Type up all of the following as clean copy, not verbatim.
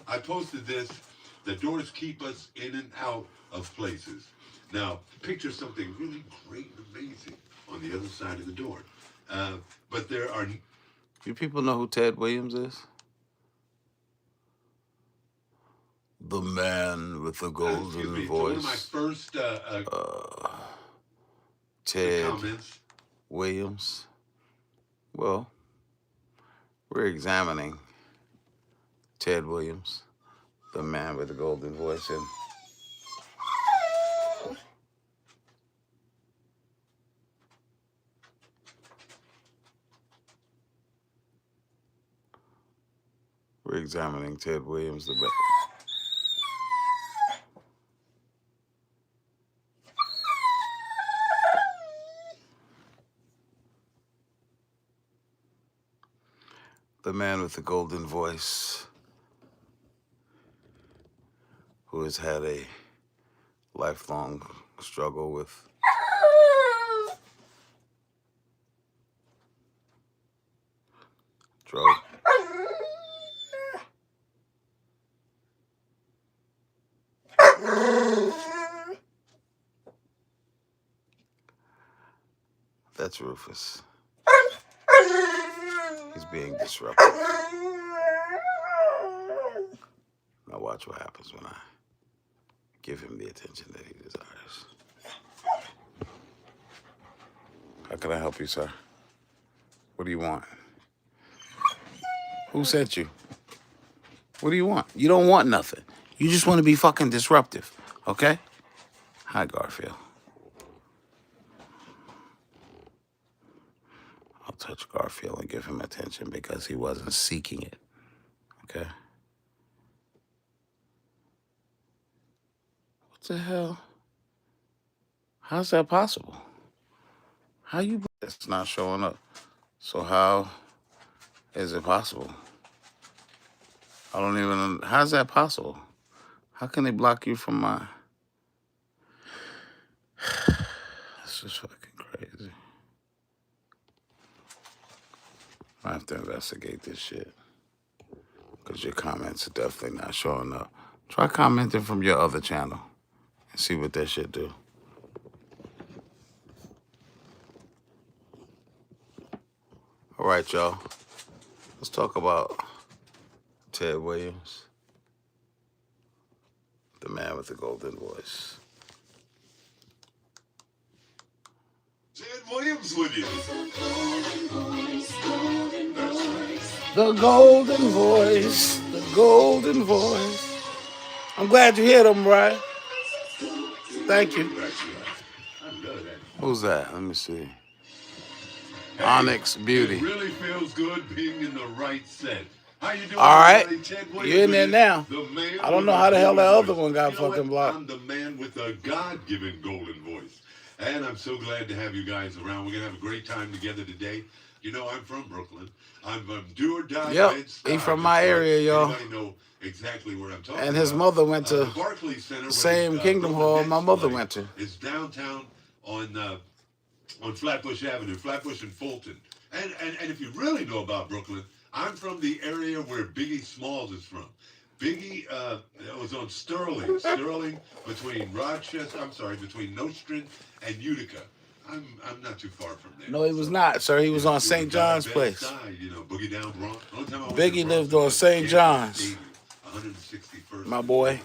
I posted this. The doors keep us in and out of places. Now, picture something really great and amazing on the other side of the door. But there are. You people know who Ted Williams is? The man with the golden voice. One of my first Ted comments. Williams. Well, we're examining Ted Williams, the man with the golden voice, and we're examining Ted Williams, the man with the golden voice, who has had a lifelong struggle with drug. That's Rufus. He's being disruptive. Now watch what happens when I give him the attention that he desires. How can I help you, sir? What do you want? Who sent you? What do you want? You don't want nothing. You just want to be fucking disruptive, okay? Hi, Garfield. I'll touch Garfield and give him attention because he wasn't seeking it, okay? What the hell? How's that possible? How you... It's not showing up. So how is it possible? I don't even... How's that possible? How can they block you from my... This is fucking crazy. I have to investigate this shit. Because your comments are definitely not showing up. Try commenting from your other channel and see what that shit do. All right, y'all. Let's talk about Ted Williams, the man with the golden voice. Ted Williams with you. The golden voice, the golden voice. I'm glad you hear them, right? Thank you. Who's that? Let me see. Hey, Onyx Beauty. It really feels good being in the right set. How you doing? All right, Ted Williams, you're in there now. I don't know how the hell that other one got fucking blocked. I'm the man with the God-given golden voice. And I'm so glad to have you guys around. We're going to have a great time together today. You know, I'm from Brooklyn. I'm do or die. Yep, he's from my area, y'all. Anybody know exactly where I'm talking And his about. mother went to the Barclays Center, the same Kingdom Hall my mother went to. It's downtown on Flatbush Avenue, Flatbush and Fulton. And if you really know about Brooklyn, I'm from the area where Biggie Smalls is from. Biggie was on Sterling between between Nostrand and Utica. I'm not too far from there. No, he was not, sir. He was on St. John's Place. You know, Boogie Down Bronx. Biggie lived on St. John's. 161st. My boy.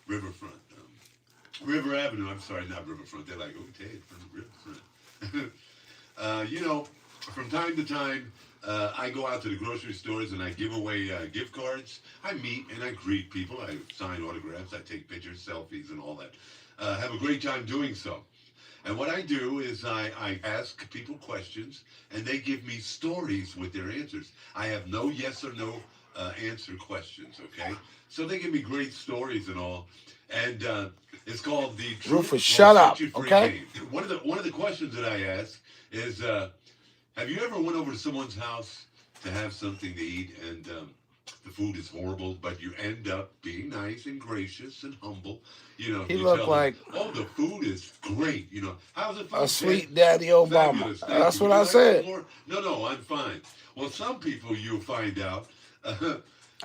Riverfront. River Avenue. I'm sorry, not Riverfront. They're like, oh, Ted from the Riverfront. You know, from time to time, I go out to the grocery stores and I give away gift cards. I meet and I greet people. I sign autographs. I take pictures, selfies, and all that. Have a great time doing so. And what I do is I ask people questions, and they give me stories with their answers. I have no yes or no answer questions, okay? So they give me great stories and all. And it's called the Truth Rufus, shut up, okay? Game. One of the questions that I ask is, have you ever went over to someone's house to have something to eat, and the food is horrible, but you end up being nice and gracious and humble? You know, he looked like, oh, the food is great. You know, how's it? A sweet daddy Obama. That's what I said. No, I'm fine. Well, some people you'll find out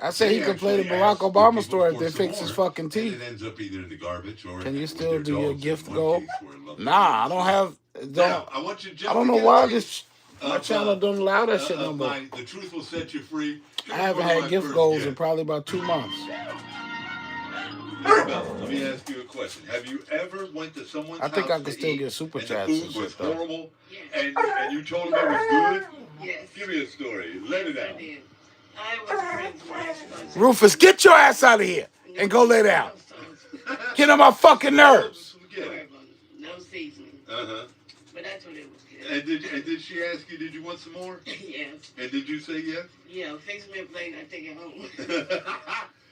I said he They could play the actually Barack ask good Obama people story if for they some fix his more, fucking and teeth. it ends up either in the garbage or Can you with still their do your dogs. gift In one goal? case, where love Nah, I don't have. Now, Don't. I want you to I just don't to know get a why taste my of channel don't allow that shit no more. the truth will set you free. I Here's haven't one of had my gift first goals in gifts. probably about 2 months. Isabella, let me ask you a question. Have you ever went to someone's I think I house could to still eat get super and the chats and food was shit though. horrible, Yes. and you told them it was good? Yes. Give me a story. Let it Yes, out. I did. I was friends with Rufus, get your ass out of here and go lay down. Get on my fucking nerves. No seasoning. Uh-huh. But I told her it was good. And did she ask you, did you want some more? Yes. And did you say yes? Yeah, fix me a plate and I take it home.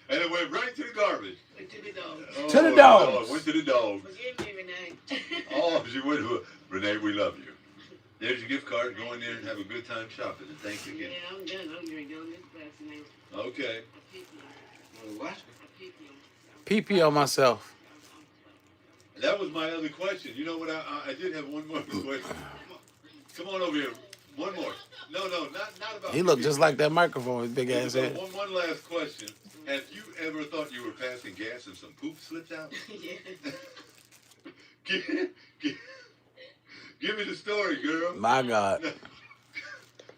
And it went right to the garbage. Went to the dog. Oh, To the dogs. Lord, went to the dogs. Forgive me, Renee. Oh, she went to Renee, we love you. There's your gift card. Go in there and have a good time shopping. And thank you again. Yeah, I'm done. I'm going to go in this class now. Okay. What? PP on myself. That was my other question. You know what? I did have one more question. Come on over here. One more. No, not about. He looked just like that microphone, his big ass head. One last question. Have you ever thought you were passing gas and some poop slipped out? Yeah. Give me the story, girl. My God.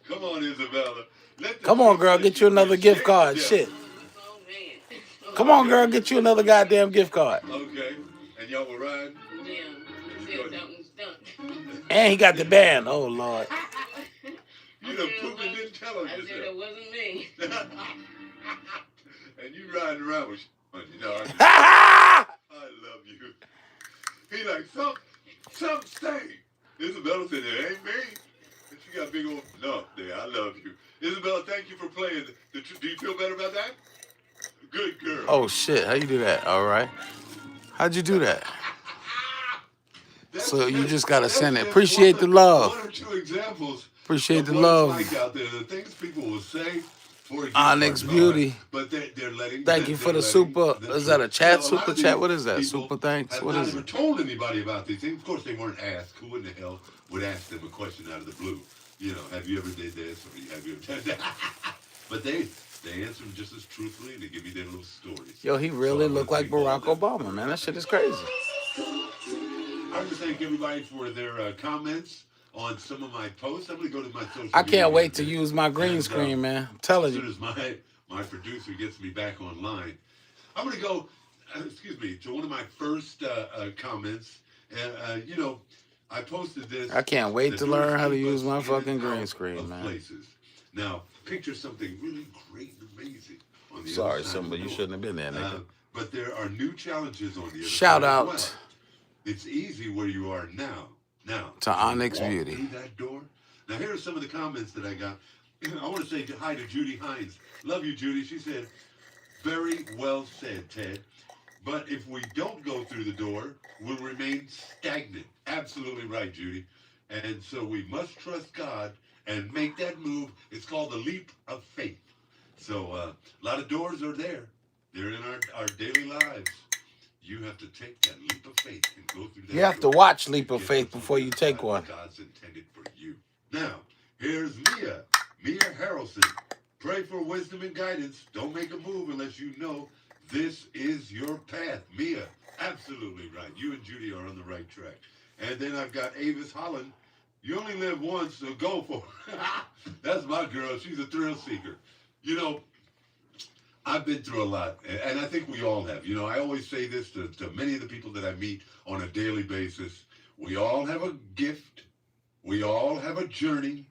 Come on, Isabella. Come on, girl, get you another gift card. Shit. Oh, man. Come on, girl, get you another goddamn gift card. Okay. And y'all were riding? Yeah. He said something stunk. And he got the band. Oh, Lord. You done pooped and didn't tell him I said it wasn't me. And you riding around with you know. I love you. He like, some stay. Isabella said, it ain't me. And she got big old no there. I love you. Isabella, thank you for playing. Do you feel better about that? Good girl. Oh, shit. How you do that? All right. How'd you do that? So you just got to send it. Appreciate the love. One or two examples. Appreciate the what love. it's like out there, the things people will say for a gift Onyx card, Beauty. but they're letting. Thank you for the super. Is that a chat? Super chat? What is that? Super thanks? What is I've never it? told anybody about these things. Of course, they weren't asked. Who in the hell would ask them a question out of the blue? You know, have you ever did this or have you ever done that? But they answer them just as truthfully and they give you their little stories. Yo, he really looked like Barack Obama, man. That shit is crazy. I want to thank everybody for their comments on some of my posts. I'm going to go to my social I media can't wait to today. use my green And, screen, man. I'm telling As soon you. as my producer gets me back online, I'm going to go, to one of my first comments. You know, I posted this. I can't wait The to doors learn how to keep use us my in fucking and green out screen, of man. Places. Now, picture something really great and amazing on the Sorry, other side of Simba, the you door. shouldn't have been there, nigga. But there are new challenges on the other Shout side out. as well. It's easy where you are now. To Onyx walk Beauty. through that door. Now, here are some of the comments that I got. I want to say hi to Judy Hines. Love you, Judy. She said, very well said, Ted. But if we don't go through the door, we'll remain stagnant. Absolutely right, Judy. And so we must trust God and make that move. It's called the leap of faith. So a lot of doors are there. They're in our daily lives. You have to take that leap of faith and go through that. You have to door watch Leap and of get Faith to before you something take that one. God's intended for you. Now, here's Mia Harrelson. Pray for wisdom and guidance. Don't make a move unless you know this is your path. Mia, absolutely right. You and Judy are on the right track. And then I've got Avis Holland. You only live once, so go for it. That's my girl. She's a thrill seeker. You know, I've been through a lot, and I think we all have. You know, I always say this to many of the people that I meet on a daily basis. We all have a gift. We all have a journey.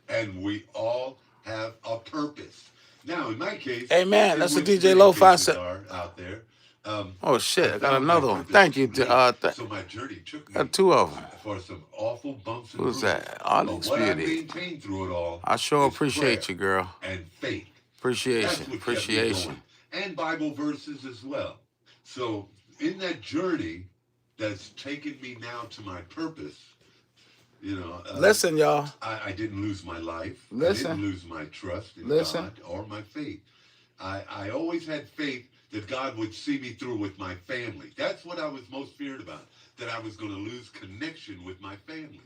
And we all have a purpose. Now, in my case, Amen. That's what which DJ many Lo-Fi cases said. are out there. Oh, shit. I got found my another one. purpose Thank you. too late. So my journey took me Got two of them. for some awful bumps and Who's bruises. that? But Onyx what I Beauty. maintained through it all I sure is appreciate prayer you, girl. and faith. That's Appreciation. what kept me Appreciation. going. And Bible verses as well. So in that journey that's taken me now to my purpose, you know, Listen, y'all. I didn't lose my life. Listen. I didn't lose my trust in Listen. God or my faith. I always had faith that God would see me through with my family. That's what I was most feared about, that I was going to lose connection with my family.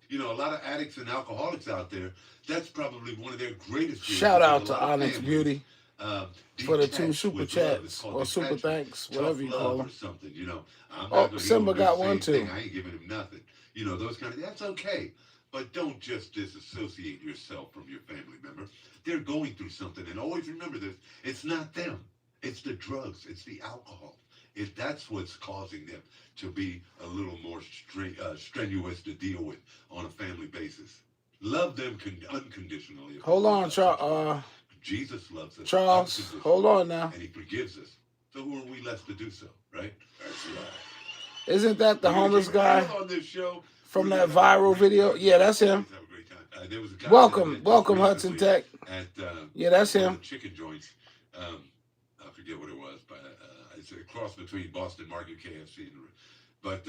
You know, a lot of addicts and alcoholics out there, that's probably one of their greatest fears. Shout because out a to lot of Onyx families, Beauty. For the 2 detached super with love. It's chats called or super detachment. thanks, Tough whatever you call love them. or something, you know. I'm Oh, not going to Simba do got the one same thing. too. I ain't giving him nothing. You know, those kind of, that's okay. But don't just disassociate yourself from your family member. They're going through something. And always remember this, it's not them. It's the drugs. It's the alcohol. If that's what's causing them to be a little more strenuous to deal with on a family basis. Love them unconditionally. Hold on, Jesus loves us Charles. unconditionally. Hold on now. And he forgives us. So who are we left to do so, right? That's right. Isn't that the homeless guy on this show. from that viral video? Yeah, that's him. Have a great time. There was a guy Welcome, Hudson Tech. At Yeah, that's one him. of the chicken joints. I forget what it was, but it's a cross between Boston Market, KFC, but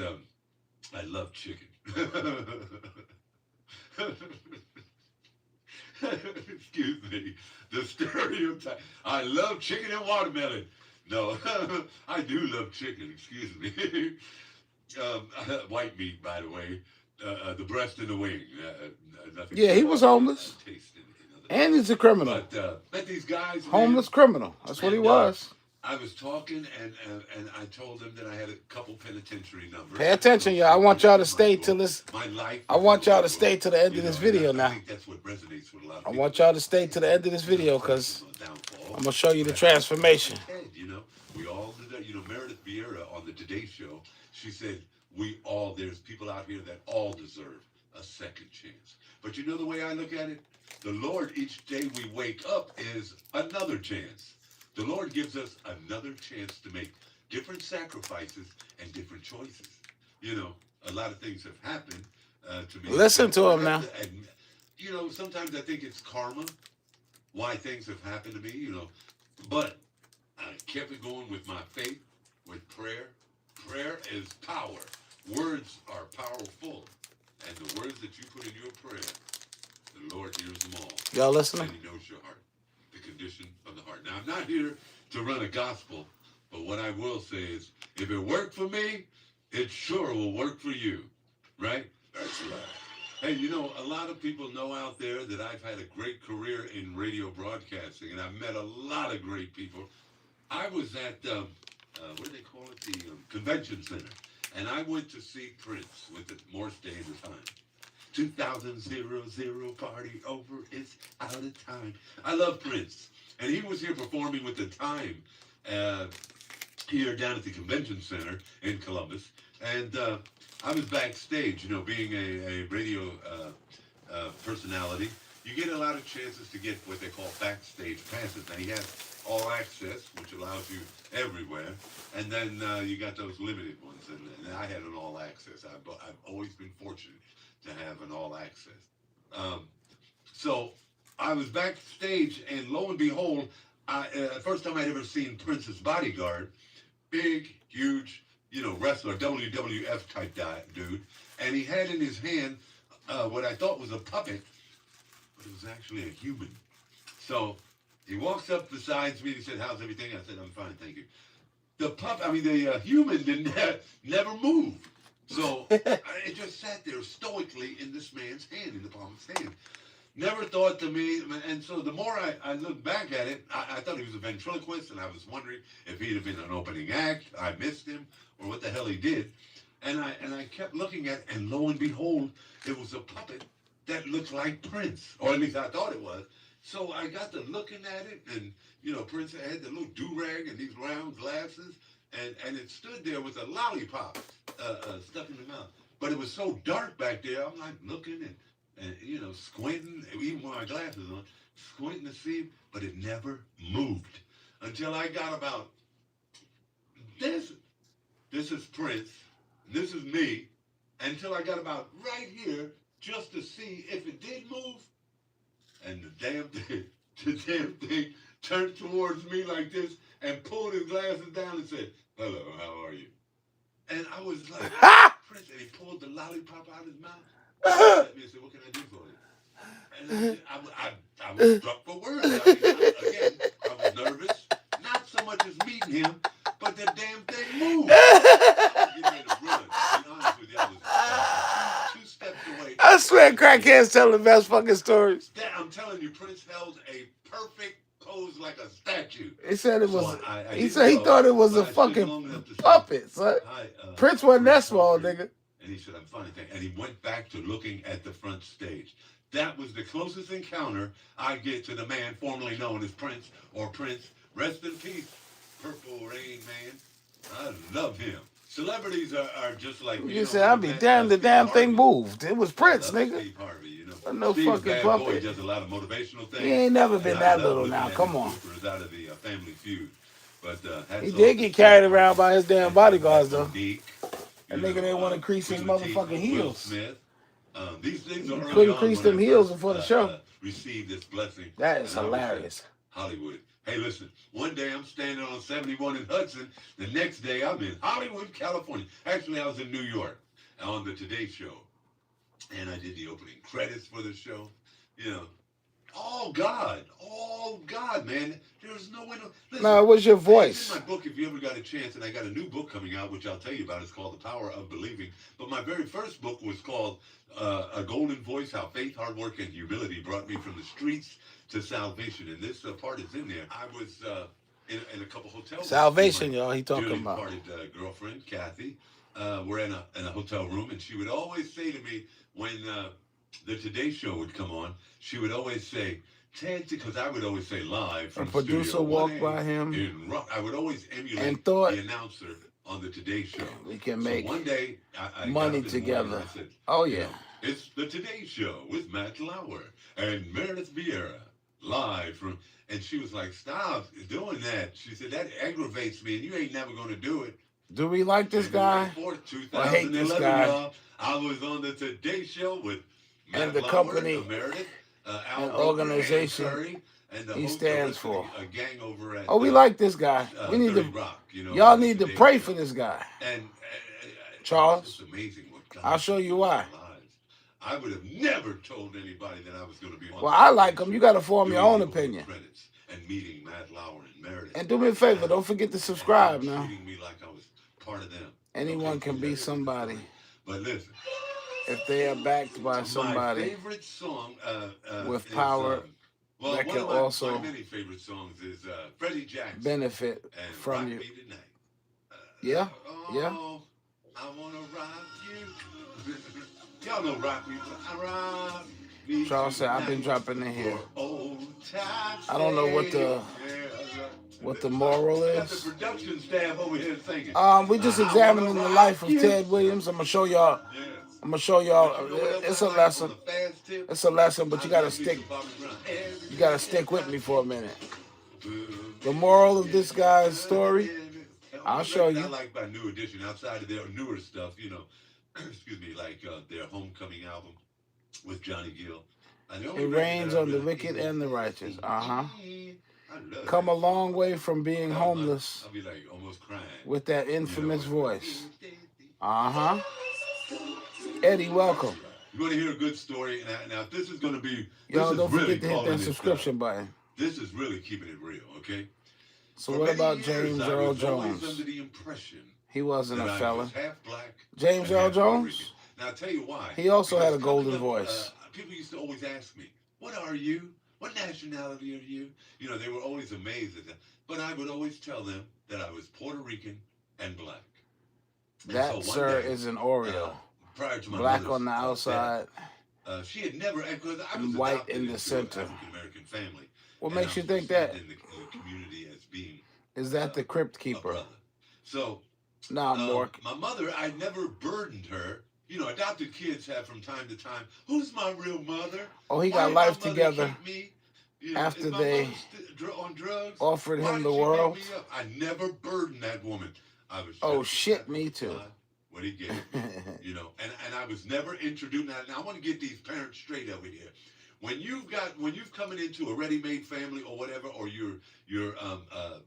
I love chicken. Excuse me. The stereotype. I love chicken and watermelon. No, I do love chicken. Excuse me. White meat, by the way. The breast and the wing. Nothing. Yeah, he was homeless. And he's a criminal. But these guys, homeless criminal. That's what he was. I was talking and I told them that I had a couple penitentiary numbers. Pay attention, y'all. I want y'all to stay till this. I want y'all to stay to the end of this video now. I think that's what resonates with a lot of I people. want y'all to stay to the end of this video because I'm gonna show you the transformation. You know, we all did that. You know, Meredith Vieira on the Today Show, she said there's people out here that all deserve a second chance. But you know the way I look at it? The Lord, each day we wake up is another chance. The Lord gives us another chance to make different sacrifices and different choices. You know, a lot of things have happened to me. Listen to him now. You know, sometimes I think it's karma, why things have happened to me, you know. But I kept it going with my faith, with prayer. Prayer is power. Words are powerful. And the words that you put in your prayer, the Lord hears them all. Y'all listening? And he knows your heart, the condition of the heart. Now, I'm not here to run a gospel, but what I will say is, if it worked for me, it sure will work for you, right? That's right. Hey, you know, a lot of people know out there that I've had a great career in radio broadcasting, and I've met a lot of great people. I was at, what do they call it, the convention center, and I went to see Prince with the Morse Day of the time. 2000 party over, it's out of time. I love Prince. And he was here performing with the Time here down at the convention center in Columbus. And I was backstage, you know, being a radio personality. You get a lot of chances to get what they call backstage passes. Now, he has all access, which allows you everywhere. And then you got those limited ones. And I had an all access. I've always been fortunate to have an all access. So I was backstage, and lo and behold, first time I'd ever seen Prince's bodyguard, big, huge, you know, wrestler, WWF type dude, and he had in his hand what I thought was a puppet, but it was actually a human. So he walks up beside me and he said, "How's everything?" I said, "I'm fine, thank you." The human didn't never move. So it just sat there stoically in this man's hand, in the palm of his hand. Never thought to me, and so the more I look back at it, I thought he was a ventriloquist, and I was wondering if he'd have been an opening act, I missed him, or what the hell he did. And I kept looking at it, and lo and behold, it was a puppet that looked like Prince, or at least I thought it was. So I got to looking at it, and, you know, Prince had the little do-rag and these round glasses, and it stood there with a lollipop stuck in the mouth. But it was so dark back there, I'm like looking and you know, squinting, even with my glasses on, squinting to see, but it never moved until I got about this. This is Prince. This is me. Until I got about right here just to see if it did move. And the damn thing turned towards me like this and pulled his glasses down and said, "Hello, how are you?" And I was like, Prince, and he pulled the lollipop out of his mouth. At me and said, "What can I do for you?" And I was struck for words. Again, I was nervous, not so much as meeting him, but the damn thing moved. I was getting ready to run. To be honest with you, I was 2 steps away. I swear, crackheads tell the best fucking stories. I'm telling you, Prince held a perfect pose like a statue. He said it So was. I He didn't said he go, thought it was but a I stood fucking long enough to say, puppet, son. "Hi, Prince wasn't that Prince, how small, are you?" nigga. And he said, "I'm fine, thank." And he went back to looking at the front stage. That was the closest encounter I get to the man formerly known as Prince or Prince. Rest in peace, Purple Rain Man. I love him. Celebrities are just like me. You You said, know, I I'd be met damned the Steve damn thing Harvey. moved. It was I Prince, love nigga. Steve Harvey, you know. No Steve's fucking bad boy. He puppet. does a lot of motivational things. He ain't never been And that I love little looking now. at Come his on. bloopers out of the Family Feud. But hats He off did to get Steve carried around Harvey by his damn and bodyguards, though. Monique. That You nigga didn't want to know, crease his Queen Latifah, motherfucking Will heels. Smith. These things are You early couldn't on crease when them I heels first before the show. received this blessing. That is And I was hilarious. Hollywood. Hey, listen, one day I'm standing on 71 in Hudson. The next day I'm in Hollywood, California. Actually, I was in New York on the Today Show. And I did the opening credits for the show. You know, all God, man. There's no way to listen. No, it was your It's voice. in my book, if you ever got a chance, and I got a new book coming out, which I'll tell you about. It's called The Power of Believing. But my very first book was called A Golden Voice, How Faith, Hard Work, and Humility Brought Me from the Streets to Salvation. And this part is in there. I was in a couple hotels. Salvation, y'all, he talking Dearly about. departed girlfriend, Kathy. We're in a hotel room, and she would always say to me when the Today Show would come on, she would always say, Ted, because I would always say live A from producer Studio walked 1A by him in I would always emulate and thought the announcer on the Today Show. we can So make one day, I got money up in the morning together. and I said, Oh, you yeah. know, it's the Today Show with Matt Lauer and Meredith Vieira live from, and she was like, stop doing that. She said, that aggravates me and you ain't never going to do it. Do we like this guy? January 4th, or hate this 2011, guy? y'all. I was on the Today Show with Matt And the Lauer, company Meredith, Al and Roker, organization Ann Curry, and the he whole stands terrorist, for. a gang over at Oh, we like this guy. We need 30 to. Rock, you know, Y'all on the need to Today pray Show. for this guy. And Charles, it's amazing what God I'll show you does in why. our lives. I would have never told anybody that I was going to be on. Well, I like him. You got to form your doing own the opening opinion. credits and meeting Matt Lauer and Meredith. And do me a favor. Don't forget to subscribe and now. treating me like I was part of them. Anyone Okay, can be that is the somebody story. But listen, if they are backed by my somebody favorite song with is, power well, that one can of also my many favorite songs is Freddie Jackson benefit and from Rock you. Me Tonight. Yeah, yeah. Oh, I wanna rock you. Y'all know Rock Me. Rock Me Charles said I've been Tonight dropping in here. for old times' I don't know what the moral Got is. the production staff over here singing. We just I examining wanna the life rock of you. Ted Williams. I'm gonna show y'all. Yes. I'm gonna show But y'all. you know what else It's I a like lesson. on the fast tip? It's a lesson, but you I gotta love me stick. some Bobby Brown. You gotta stick with me for a minute. The moral of this guy's story, I'll show you. I like by New Edition, outside of their newer stuff, you know, excuse me, like their Homecoming album with Johnny Gill. It rains on the wicked and the righteous. Come a long way from being homeless I'll be like almost crying. with that infamous voice. Eddie, welcome. You want to hear a good story? Now this is going to be. Y'all don't really forget to hit that subscription button. This is really keeping it real, okay? So For what many about years, James I Earl was always Jones? under the impression He wasn't that a I fella. was half black James and Earl half Puerto Rican. Jones? Now I'll tell you why. He also had a Because golden coming up, voice. People used to always ask me, "What are you? What nationality are you?" You know, they were always amazed at that. But I would always tell them that I was Puerto Rican and black. And That, so one sir, day, is an Oreo. prior to my Black mother's on the outside she had never, because I was and white adopted in the into center. an African American family. What and makes I you was think that? received in the community as being Is that the crypt a keeper? brother. So Nah, Mork. my mother, I never burdened her. You know, adopted kids have from time to time. Who's my real mother? Oh, he Why got did my life mother together keep me? You know, after is my they mother on drugs? offered Why him did the she pick world. me up? I never burdened that woman. I was Oh, just shit, me too. what he gave me, you know, and I was never introduced. Now I want to get these parents straight over here. When you've coming into a ready-made family or whatever, or you're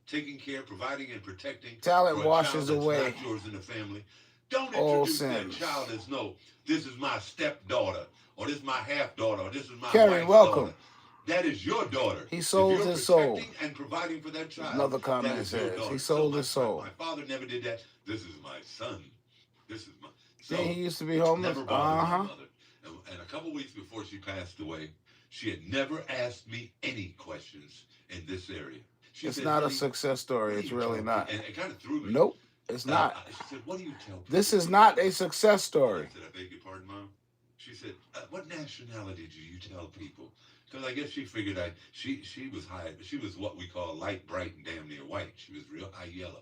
taking care, providing, and protecting Talent for a washes child that's away not yours in the family, don't all introduce that sins. child as no, this is my stepdaughter, or this is my half daughter, or this is my Kerry, wife's welcome. daughter. That is your daughter. He sold If you're his soul. protecting and providing for that child. Another comment that is your says daughter. he sold So his soul. My father never did that. This is my son. This is my. So Didn't he used to be homeless? never bothered my mother. And a couple weeks before she passed away, She had never asked me any questions in this area. She It's said, not a honey, success story. what do It's you really tell not. people? And it kind of threw me. Nope, it's not. She said, what do you tell people? This is not a success story. I said, I beg your pardon, Mom? She said, what nationality do you tell people? Because I guess she figured she was high. She was what we call light, bright, and damn near white. She was real high yellow.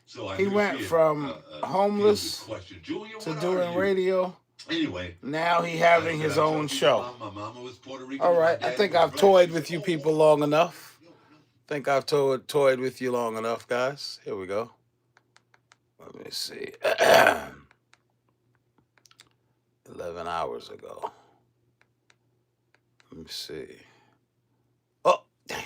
So I He knew went she had, from homeless question. Julia, to what are doing you? radio. Anyway, Now he having his own show. My mama was Puerto Rican. All My right, I dad think was I've black. toyed She with said, you people long enough. Think I've toyed with you long enough, guys. Here we go. Let me see. 11 hours ago. Let me see. Oh, damn.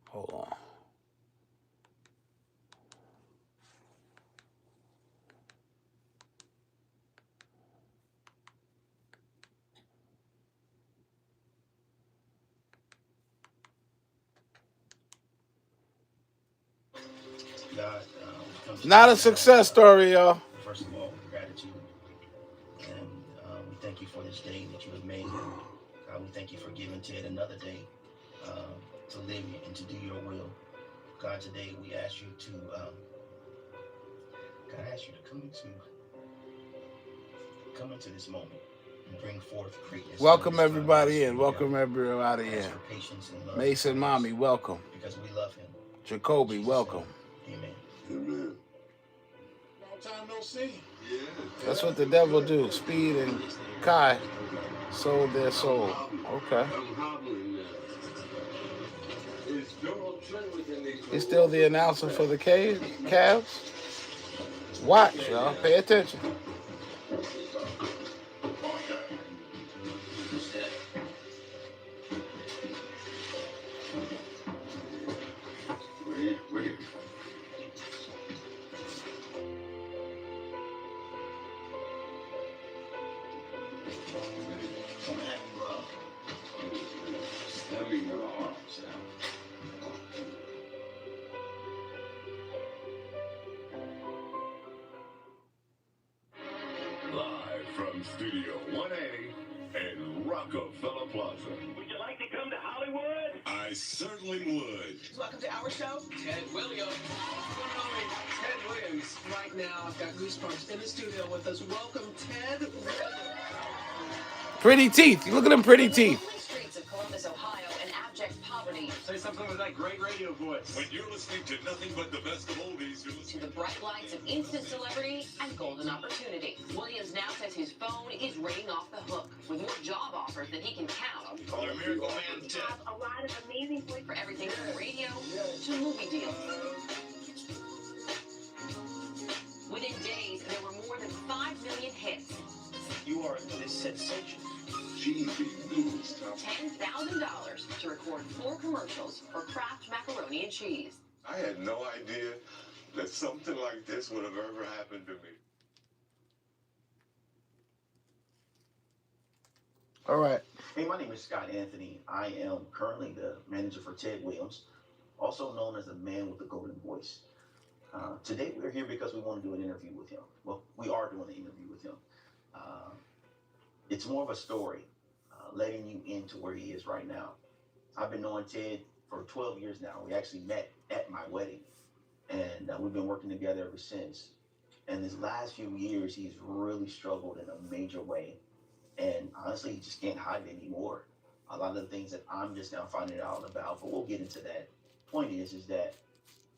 Hold on. God, Not a success story, y'all. First of all, gratitude. And we thank you for this day that you have made. God, we thank you for giving Ted another day to live and to do your will. God, today we ask you to, God, I ask you to come into this moment and bring forth greatness. Welcome everybody in. Welcome everybody in. For patience and love. Mason, mommy, welcome. Because we love him. Jacoby, welcome. Amen. Amen. Long time no see. Yeah. That's what the devil do. Speed and Kai sold their soul. Okay. He's still the announcer for the Cavs. Watch, y'all. Pay attention. Live from Studio 1A in Rockefeller Plaza. Would you like to come to Hollywood? I certainly would. Welcome to our show, Ted Williams. Ted Williams. Right now, I've got goosebumps in the studio with us. Welcome, Ted Williams. Pretty teeth. Look at them pretty teeth. Streets of Columbus, Ohio, and abject poverty. Say something with that great radio voice. When you're listening to nothing but the best of oldies, you're To listening the bright lights of instant celebrity and golden opportunity. Williams now says his phone is ringing off the hook with more job offers than he can count. Call her Miracle Man Ted. A lot of amazing voice for everything from radio to movie deals. Within days, there were more than 5 million hits. You are this sensation. Cheesy news. $10,000 to record 4 commercials for Kraft macaroni and cheese. I had no idea that something like this would have ever happened to me. All right. Hey, my name is Scott Anthony. I am currently the manager for Ted Williams, also known as the man with the golden voice. Today we're here because we want to do an interview with him. Well, we are doing an interview with him. It's more of a story, letting you into where he is right now. I've been knowing Ted for 12 years now. We actually met at my wedding, and we've been working together ever since. And these last few years, he's really struggled in a major way. And honestly, he just can't hide it anymore. A lot of the things that I'm just now finding out about, but we'll get into that. Point is that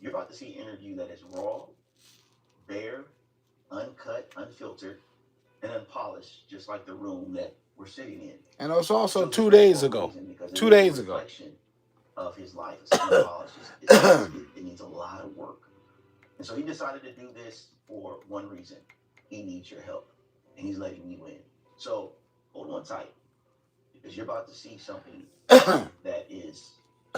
you're about to see an interview that is raw, bare, uncut, unfiltered, and unpolished, just like the room that we're sitting in. And it's also So 2 days ago. 2 days ago. Of his life, it's unpolished. It needs a lot of work. And so he decided to do this for one reason. He needs your help, and he's letting you in. So hold on tight, because you're about to see something that is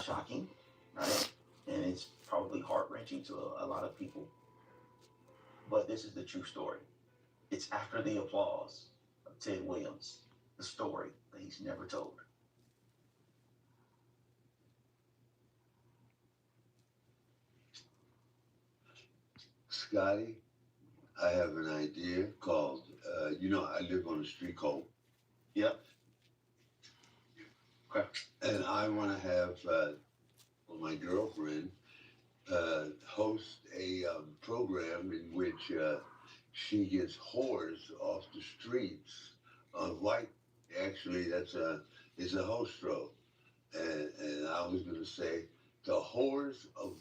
shocking, right? And it's probably heart-wrenching to a lot of people. But this is the true story. It's after the applause of Ted Williams, the story that he's never told. Scotty, I have an idea called, I live on a street called. Yep. Okay. And I want to have my girlfriend host a program in which she gets whores off the streets of white. Actually, it's a hostro. And I was going to say the whores of.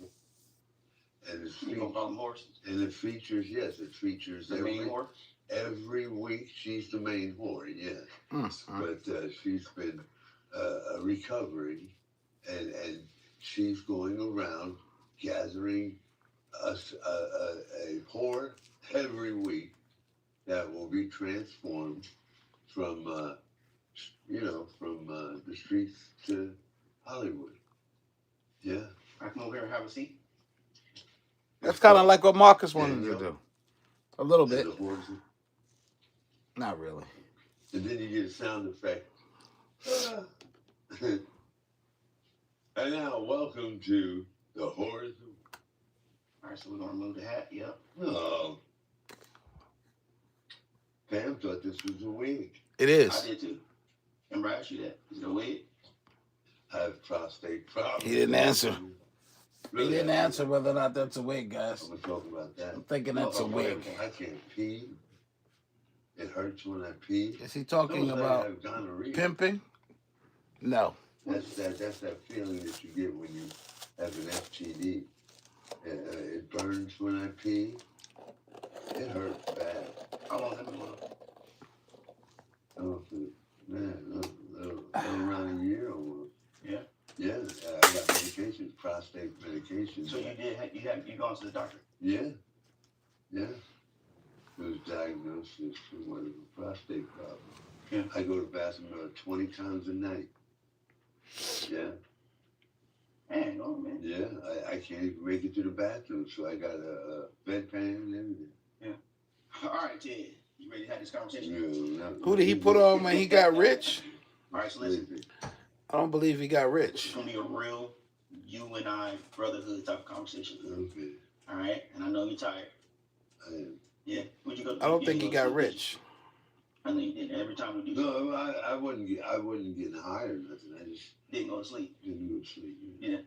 And it's You gonna call them horse? and it features, yes, it features The main whore? every week. She's the main whore, yes. But she's been recovering, and she's going around gathering us a whore every week that will be transformed from the streets to Hollywood. Yeah. I come over here and have a seat. That's kind of like what Marcus wanted to do. A little bit. And the horses. Not really. And then you get a sound effect. And now, welcome to the horse. All right, so we're gonna remove the hat. Yep. Oh. Pam thought this was a wig. It I is. did too. Remember I asked you that? Is it a wig? I have prostate problems. He didn't answer. Really, He didn't I answer whether or not that's a wig, guys. I'm going to talk about that. I'm thinking that's a wig. I can't pee. It hurts when I pee. Is he talking Those that about have gonorrhea. pimping? No. That's that feeling that you get when you have an STD. It burns when I pee. It hurts bad. How long have it been? Oh, around a year almost. Yeah. Yeah, I got medication, prostate medication. So you gone to the doctor? Yeah. It was diagnosed with one of a prostate problem. Yeah. I go to the bathroom about 20 times a night. Yeah. Man, oh man. Yeah, I can't even make it to the bathroom, so I got a bedpan and everything. Yeah. All right, Ted. You ready to have this conversation? Who did he put on when he got rich? All right, so listen. I don't believe he got It's rich. gonna be a real you and I brotherhood type of conversation. Okay. All right, and I know you're tired. I am. Yeah. Would you go? I don't think he got rich. I know you didn't. Every time we do, No, I wasn't getting high or nothing. I just didn't go to sleep. didn't go to sleep. Yeah.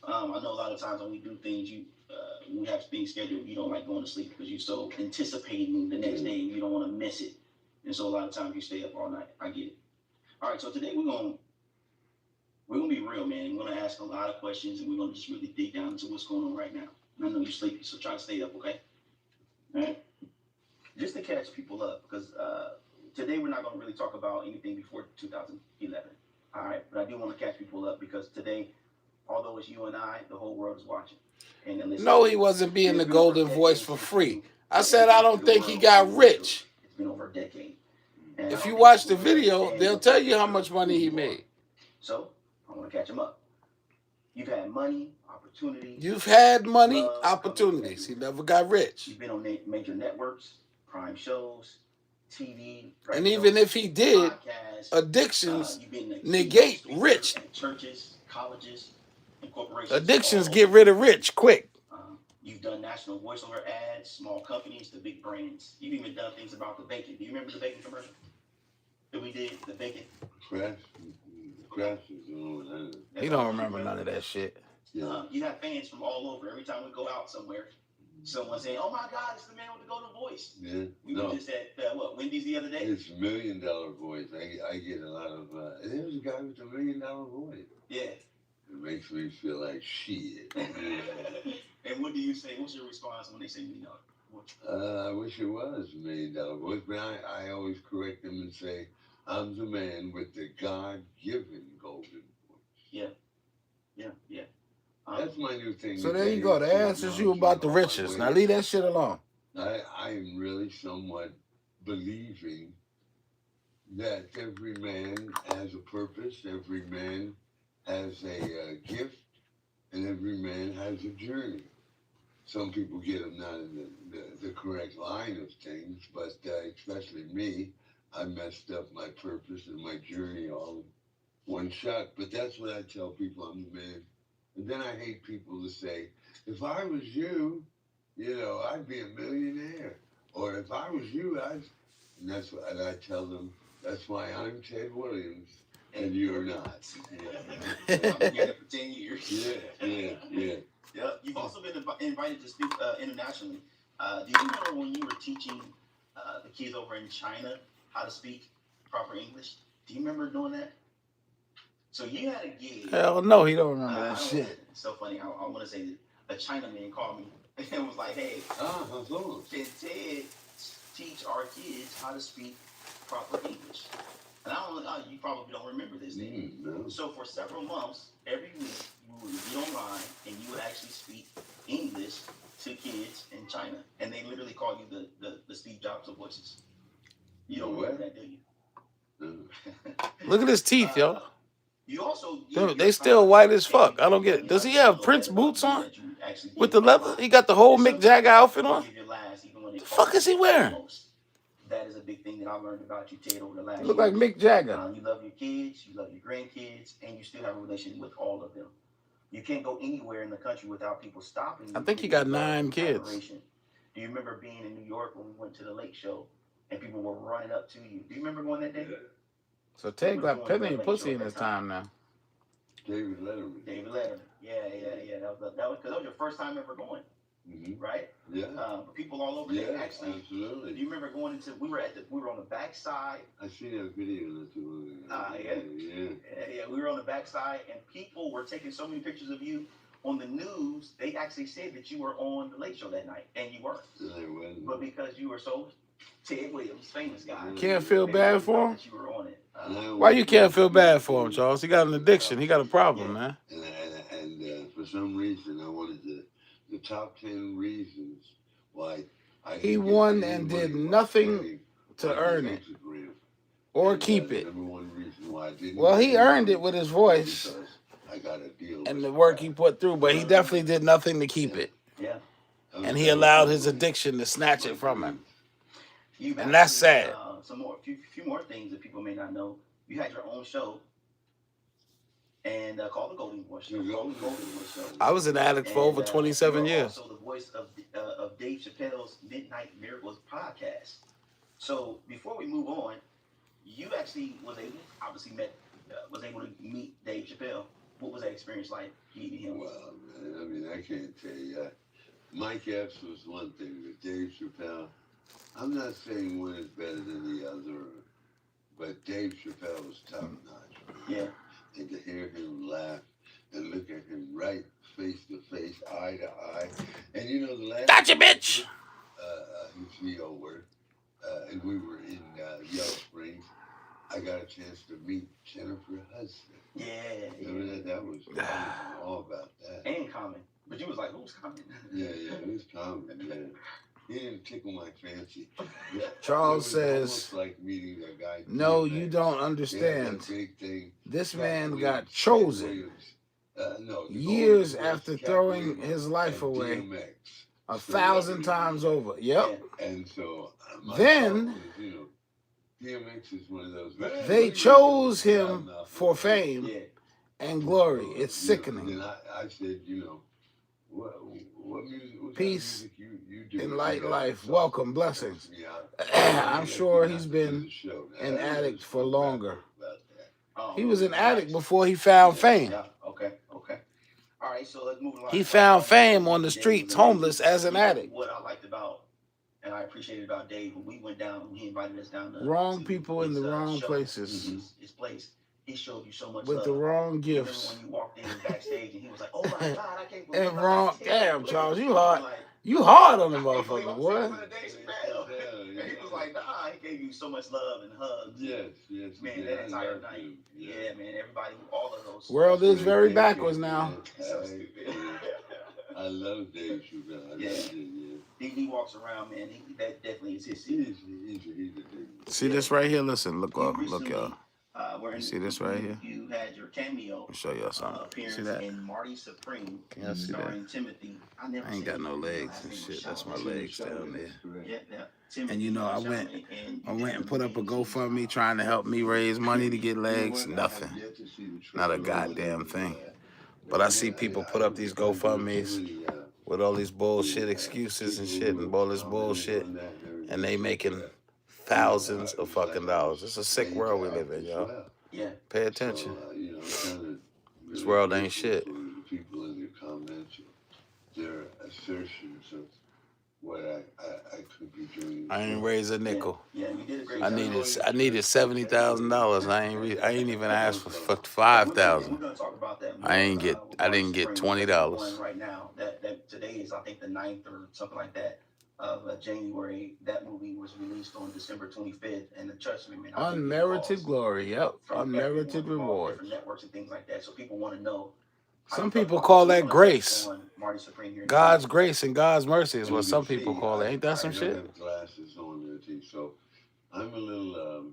I know a lot of times when we do things, when we have things scheduled, you don't like going to sleep because you're so anticipating the next day and you don't want to miss it. And so a lot of times you stay up all night. I get it. All right, so today we're gonna be real, man. We're gonna ask a lot of questions and we're gonna just really dig down into what's going on right now. And I know you're sleepy, so try to stay up, okay? All right. Just to catch people up, because today we're not gonna really talk about anything before 2011. All right, but I do want to catch people up because today, although it's you and I, the whole world is watching. And then No, he wasn't being the golden voice for free. I said I don't think he got rich. It's been over a decade. And If you watch the video, they'll tell you how much money he made. So I want to catch him up. You've had money, opportunities. You've had money, opportunities. He never got rich. You've been on major networks, prime shows, TV. And even if he did, podcasts, addictions you've been the negate keynote rich. speaker at churches, colleges, and corporations. Addictions all get rid of rich quick. You've done national voiceover ads, small companies to big brands. You've even done things about the bacon. Do you remember the bacon commercial that we did? The bacon. Crash is the one. He don't remember none of that shit. Yeah. You have fans from all over. Every time we go out somewhere, someone saying, "Oh my God, it's the man with the golden voice." Yeah. We were just at Wendy's the other day. It's $1 million voice. I get a lot of. There's a guy with $1 million voice. Yeah. It makes me feel like shit. And what do you say? What's your response when they say $1 million? I wish it was $1 million voice, but I always correct them and say, I'm the man with the God-given golden voice. Yeah. That's my new thing. So there you go. That answers you about the riches. Now leave that shit alone. I'm really somewhat believing that every man has a purpose, every man has a gift, and every man has a journey. Some people get them not in the correct line of things, but especially me, I messed up my purpose and my journey all in one shot. But that's what I tell people, I'm the man. And then I hate people to say, if I was you, I'd be a millionaire. Or if I was you, and that's what, and I tell them, that's why I'm Ted Williams and you're not. I've been together for 10 years. Yeah. Yep. You've also been invited to speak internationally. Do you remember when you were teaching the kids over in China how to speak proper English? Do you remember doing that? So you had a gig. Hell no, he don't remember that shit. It's so funny. I want to say that a Chinaman called me and was like, hey, can Ted teach our kids how to speak proper English? And you probably don't remember this thing. No. So for several months, every week, you would get online and you would actually speak English to kids in China. And they literally call you the Steve Jobs of voices. You don't remember that, do you? No. Look at his teeth, yo. You also... They still white as fuck. I don't get it. Does he have Prince boots on? With the leather? He got the whole Mick Jagger outfit on? The fuck is he wearing? That is a big thing that I learned about you, Ted, over the last Look like Mick Jagger. You love your kids, you love your grandkids, and you still have a relationship with all of them. You can't go anywhere in the country without people stopping you. I think he got 9 kids. Do you remember being in New York when we went to the Lake Show and people were running up to you? Do you remember going that day? Yeah. So Ted got plenty of pussy in his time now. David Letterman. Yeah. That was because that was your first time ever going, right? Yeah. But people all over there actually. Absolutely. Do you remember going into? We were on the back side. I seen that video not too long ago. Yeah. We were on the back side, and people were taking so many pictures of you on the news. They actually said that you were on the Late Show that night, and you weren't. I wasn't. But because you were so Ted Williams, famous guy. Can't feel bad for him? You were on it. Why you can't feel bad for him, Charles? He got an addiction. He got a problem, man. And for some reason, I wanted the top 10 reasons why he won and did nothing to earn it or keep it. Number one reason why I didn't. Well, he earned it with his voice I got a deal and the work he put through, but he definitely did nothing to keep it. Yeah. And he allowed his addiction to snatch it from him. And that's sad. Few more things that people may not know. You had your own show, and called the Golden Boy Show. I was an addict for over 27 years. Also the voice of Dave Chappelle's Midnight Miracles podcast. So before we move on, you actually was able to meet Dave Chappelle. What was that experience like meeting him? Well, man, I mean, I can't tell you. Mike Epps was one thing, but Dave Chappelle, I'm not saying one is better than the other, but Dave Chappelle was top notch. Yeah. And to hear him laugh and look at him right face to face, eye to eye. And you know, the last Gotcha, bitch! his VO work, and we were in Yellow Springs. I got a chance to meet Jennifer Hudson. Yeah. Remember that? That was all about that. And Common. But you was like, who's Common? Yeah, it was Common, man. He didn't tickle my fancy. Charles says, like meeting that guy. no, you don't understand. This man got chosen years after throwing his life away 1,000 times over. Yep. And so then DMX is one of those. They chose him for fame and glory. It's sickening. And I said, what music? Peace you do? in light life. Welcome, blessings. I'm sure he's been an addict for longer. He was an addict before he found fame. Yeah. Okay. All right, so let's move on. He found fame on the streets, homeless as an addict. What I liked about, and I appreciated about Dave, when we went down, he invited us down to Wrong people in the wrong places. His place. He showed you so much with love. the wrong gifts. When you walked in backstage and he was like, "Oh my God, I can't believe." And wrong, damn, Charles, you hard. You hard on the motherfucker, boy. And he was like, "Nah, he gave you so much love and hugs." Yes, man, that entire night. Yeah, man, everybody, all of those. World is very backwards now. So stupid. I love Dave Chappelle. He walks around, man. That definitely is his city. He's a See this right here? Listen, look up, look y'all. Where You see this right here? you had your cameo Let me show y'all something. You see appearance that? in Marty Supreme, Can y'all see that? starring Timothy. I ain't got no legs and shit. That's my legs down there. Yeah. And you know, I went and put up a GoFundMe trying to help me raise money to get legs. Nothing. Not a goddamn thing. But I see people put up these GoFundMes with all these bullshit excuses and shit and all this bullshit, and they making thousands of fucking dollars. It's a sick world we live in, y'all. Yeah. Pay attention. This world ain't shit. People in the comments, their assertions of what I could be doing. I ain't raised a nickel. Yeah, you did a great I job. needed $70,000. I ain't even asked for $5,000. We're gonna talk about that more. I didn't get $20. Right now, that today is I think the 9th or something like that of January. That movie was released on December 25th, and trust me, man. Unmerited glory. Yep. Unmerited Different reward. networks and things like that. So people want to know. Some people call that grace. God's grace and God's mercy is what some people call it. Ain't that some shit? I have glasses on there too, so I'm a little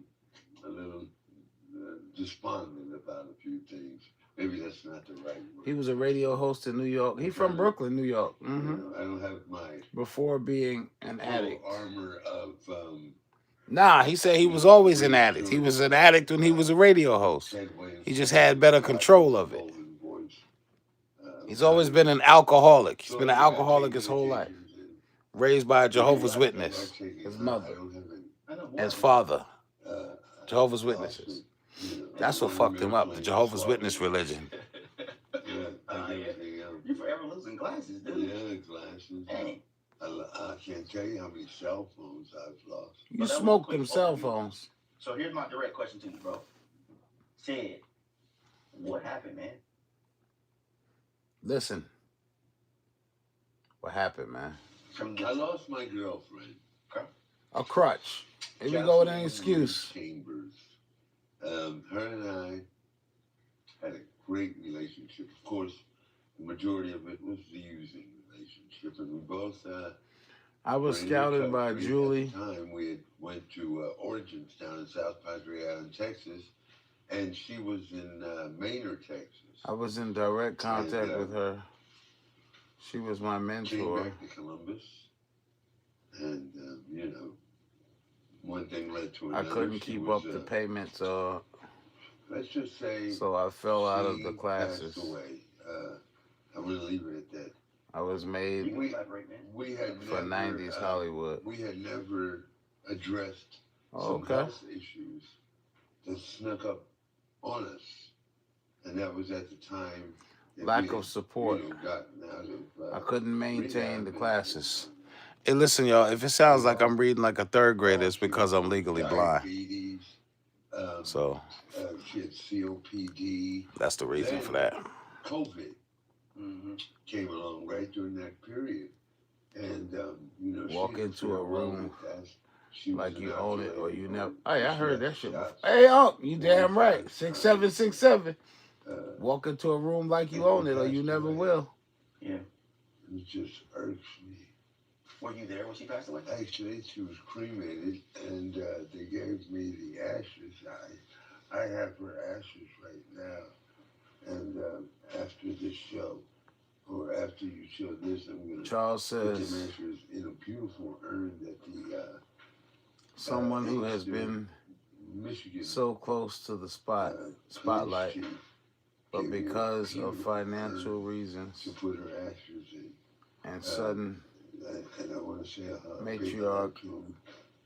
despondent about a few things. Maybe that's not the right word. He was a radio host in New York. He from Brooklyn, New York. You know, I don't have my Before being an addict. armor of Nah, he said he was always an addict. He was an addict when he was a radio host. He just had better control of it. He's always been an alcoholic. He's been an alcoholic his whole life. Raised by a Jehovah's Witness. His mother. And his father. Jehovah's Witnesses. That's what fucked him up, the Jehovah's Witness religion. You're forever losing glasses, dude. Yeah, glasses. Dang. I can't tell you how many cell phones I've lost. You smoked them cell phones. So here's my direct question to you, bro. Ted, what happened, man? Listen. What happened, man? I lost my girlfriend. A crutch. Here we go with an excuse. Chambers. Her and I had a great relationship. Of course, the majority of it was the using relationship, and we both. I was scouted by Julie. At the time, we had went to Origins down in South Padre Island, Texas, and she was in Maynard, Texas. I was in direct contact with her. She was my mentor. Came back to Columbus, and you know, one thing led to another. I couldn't keep up the payments. Let's just say. So I fell out of the classes. Passed away. I'm gonna leave it at that. I was made We had for never, 90s Hollywood. We had never addressed Oh, some okay. health issues that snuck up on us, and that was at the time. that Lack we of had, support. you know, gotten out of, I couldn't maintain the rehab. classes. Hey, listen, y'all. If it sounds like I'm reading like a third grader, it's because I'm legally blind. Diabetes, So she had COPD. that's the reason for that. COVID came along right during that period, and you know, Walk she into a room she was like an you own it or alcoholic. you never. Hey, I heard that shit before. Shots. Hey, you damn right. 6767. Walk into a room like you own it or you never will. Yeah. It just irks me. Were you there when she passed away? Actually, she was cremated, and they gave me the ashes. I have her ashes right now, and after this show, or after you show this, I'm gonna Charles put them says ashes in a beautiful urn that the someone who has been Michigan so close to the spotlight, police chief but gave me a because of beautiful financial urn reasons to put her ashes in. and sudden And I want to say a big matriarch hello to him.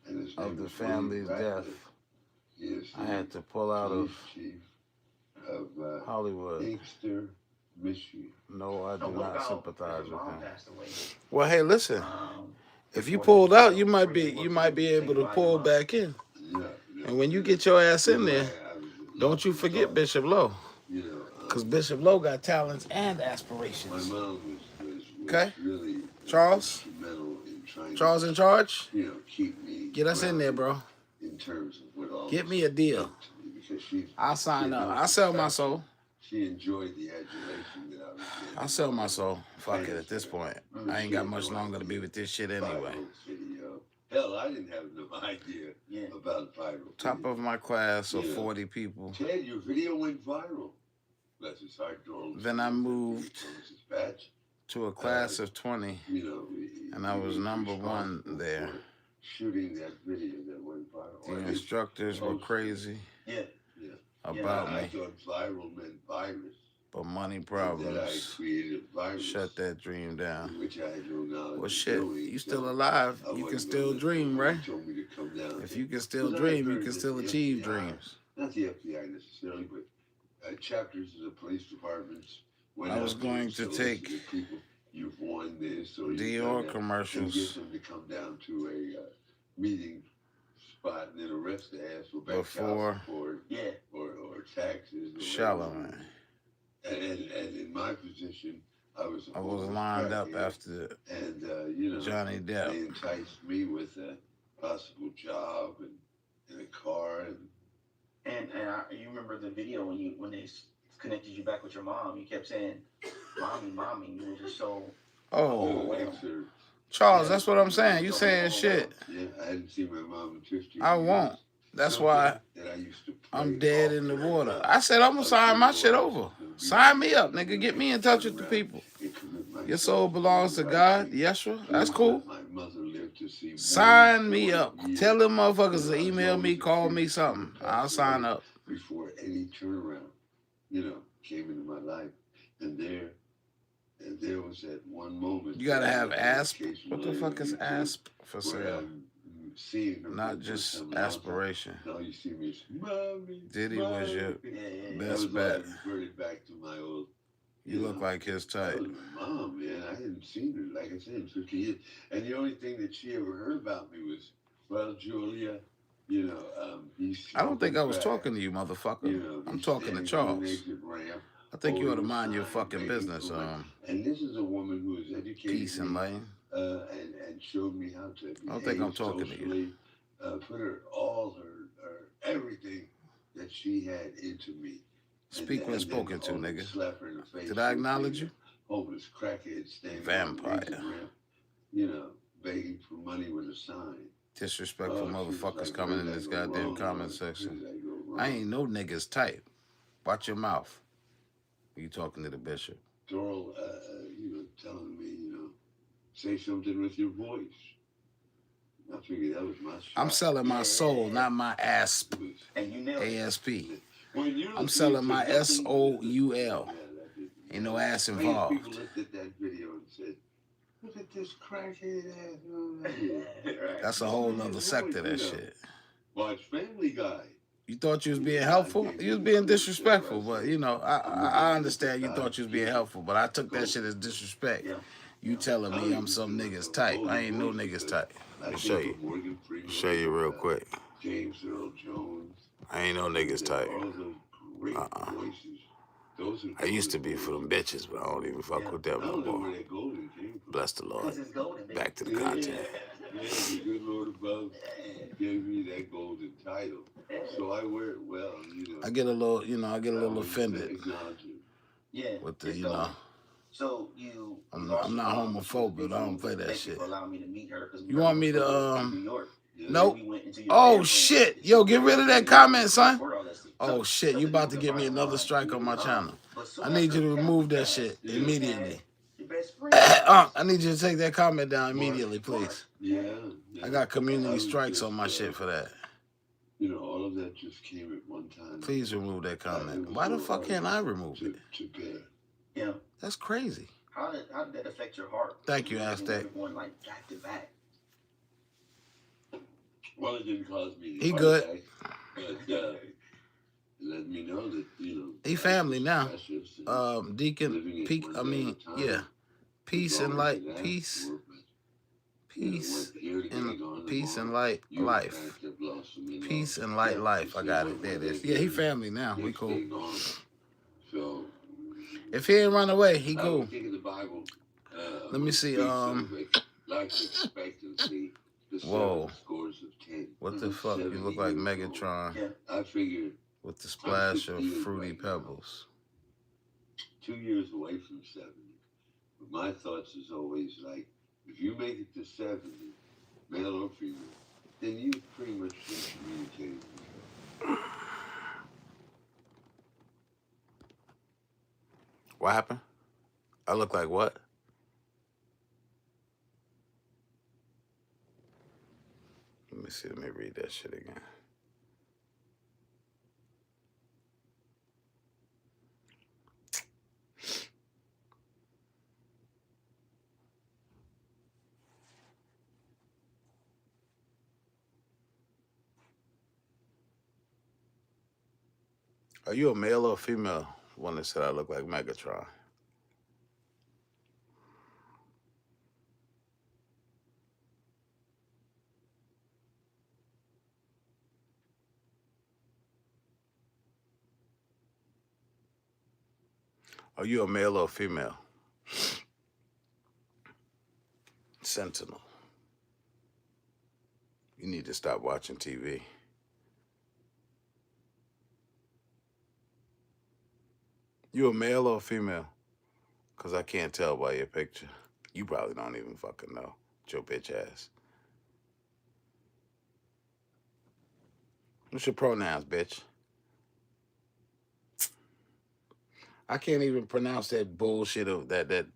And his of name the is William family's Ratcliffe. death, He is I the had to pull out of police chief of Hollywood. Inkster, Michigan. No, I do not sympathize with him. Passed away. Well, hey, listen. If you pulled out, you might be able to pull back in. Yeah, And when you get your ass in there, I was in don't you forget BishopLo. You know, Because BishopLo got talents and my aspirations. mom was Okay. really Charles? instrumental in trying Charles in charge? to, you know, keep me Get us in there, bro. in terms of what all Get this me a deal. meant to me, because she I'll sign she up. knows I'll sell the my fact soul. She enjoyed the adulation that I was getting. I'll sell my soul. Fuck it at this point. I ain't got much longer to be with this shit anyway. Hell, I didn't have no idea about viral. Top of my class of 40 people. Ted, your video went viral. Bless his heart, Then I moved to a class of 20, and I was number one there. Shooting that video that went viral. The instructors were crazy about me. I thought viral meant virus. But money And problems then I created a virus, shut that dream down. which I had no knowledge Well, of shit, doing, you so still alive. I You can wasn't still gonna let dream, right? He told me to come down. If you can still Because I dream, you heard can that still the achieve FBI dreams. Not the FBI necessarily, but chapters of the police departments went I was out there going and to solicited take people. You've won this, or you've Dior done that, and commercials. get them to come down to a meeting spot and then arrest the ass for back Before child support, or taxes. Or Charlemagne. and in my position, I was lined up after and Johnny they Depp. enticed me with a possible job and a car And you remember the video when they connected you back with your mom? You kept saying, "Mommy." You were just so Oh, overwhelmed. Charles, that's what I'm saying. You saying shit. Yeah, I hadn't seen my mom in 15 I years. won't. That's why That I used to I'm play dead off in the her. water. I said I'm gonna sign my shit over. Sign me up, nigga. Get me in touch with the people. Your soul belongs to God, Yeshua. That's cool. My mother lived to see Sign me up. Tell them motherfuckers to email me, call me something. I'll sign up. Before any turnaround, came into my life, and there was that one moment. You gotta have ASP. What the fuck is ASP for where sale? I'm seeing her Not for the just first time in a long time. aspiration. Now you see me as Mommy. Diddy was your That best was why I bet. reverted back to my old. You look like his That type. was my mom, man. I hadn't seen her, like I said, in 50 years. And the only thing that she ever heard about me was, well, Julia, he's I don't think I was back. talking to you, motherfucker. I'm he's talking to standing on an Charles. exit ramp, I think you ought to holding mind your sign, fucking begging business. for money. And this is a woman who is educated Peace and light. and showed me how to behave I don't think I'm talking to you. socially, put all her everything that she had into me. Speak when And then spoken to, all the nigga. slap her in the face Did I with acknowledge the you? Homeless crackhead standing Vampire. on the exit ramp, begging for money with a sign. Disrespectful Oh, she was motherfuckers like, coming where in did I this go goddamn wrong, comment Lord? section. Where did I go wrong? I ain't no niggas type. Watch your mouth. You talking to the bishop. Doral, telling me, say something with your voice. I figured that was my shot. I'm selling my soul, not my ASP. And you nailed it. ASP. When you're I'm the selling piece my of nothing- SOUL. Yeah, that did. Ain't no ass Many involved. people looked at that video and said, look at this crackhead ass. Right. That's a whole nother sector, that shit. Watch Family Guy. You thought you was being helpful? You was being disrespectful, but I understand you thought you was being helpful, but I took that shit as disrespect. Yeah. You telling me I'm some niggas type. I ain't no niggas type. Let me show you. Show you real quick. James Earl Jones. I ain't no niggas type. All those great voices. Those are I used to be for them bitches, but I don't even fuck with them I no don't know more. where that golden came from. Bless the Lord. Because it's golden, baby. Back to the content. Yeah, the good Lord above gave me that golden title. So I wear it well, I get a little, I get a little offended Acknowledge it. Yeah. with the, it's you golden. know. So you. I'm you also not found homophobic, but I don't play that thank you shit. for allowing me to meet her, 'cause we You were want me to, in New York. Nope. We went into your Oh band shit. room. Yo, get rid of that comment, son. Where all that stuff- Oh shit, you about to give me another strike on my channel. But so I need you to after remove that that, shit you immediately. had your best friend. I need you to take that comment down immediately, please. Yeah. I got community strikes on my shit for that. All of that just came at one time. Please remove that comment. Why the fuck can't I remove it? To bear. Yeah. That's crazy. How did that affect your heart? Thank you, Aztec. Going like back to back. Well, it didn't cause me. He heart good. attack, but let me know that He family now. precious and Deacon, living it peak. one I day mean, at a time. yeah. Peace As and long light. as it lasts, Peace. we're- Peace we're here to and get on peace and tomorrow. light You life. guys have lost some in Peace laws. and light Yeah. life. I got it. There it is. Yeah, he family now. We Next cool. thing on. So If he ain't run away, he I cool. would think of the Bible. Let me see, Life expectancy. The Whoa. 7 scores of 10. What the fuck? You look like 70 years Megatron Yeah. I figured with the splash of 50 years fruity right now. pebbles. 2 years away from 70. But my thoughts is always like, if you make it to 70, male or female, then you pretty much been communicating with her. What happened? I look like what? Let me see. Let me read that shit again. Are you a male or a female? One that said I look like Megatron. Are you a male or a female? Sentinel. You need to stop watching TV. You a male or a female? Because I can't tell by your picture. You probably don't even fucking know. Your bitch ass. What's your pronouns, bitch? I can't even pronounce that bullshit of that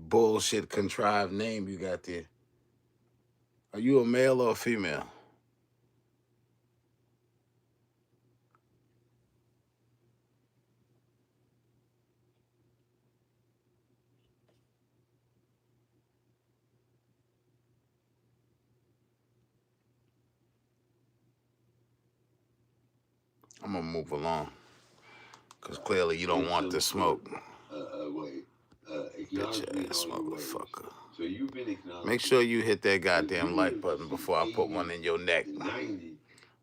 bullshit contrived name you got there. Are you a male or a female? I'm gonna move along. Because clearly you don't want the smoke. Wait. Bitch Acknowledge me in ass all your ways. motherfucker. So you've been acknowledged. Make sure you hit that goddamn like button before I put one in your neck.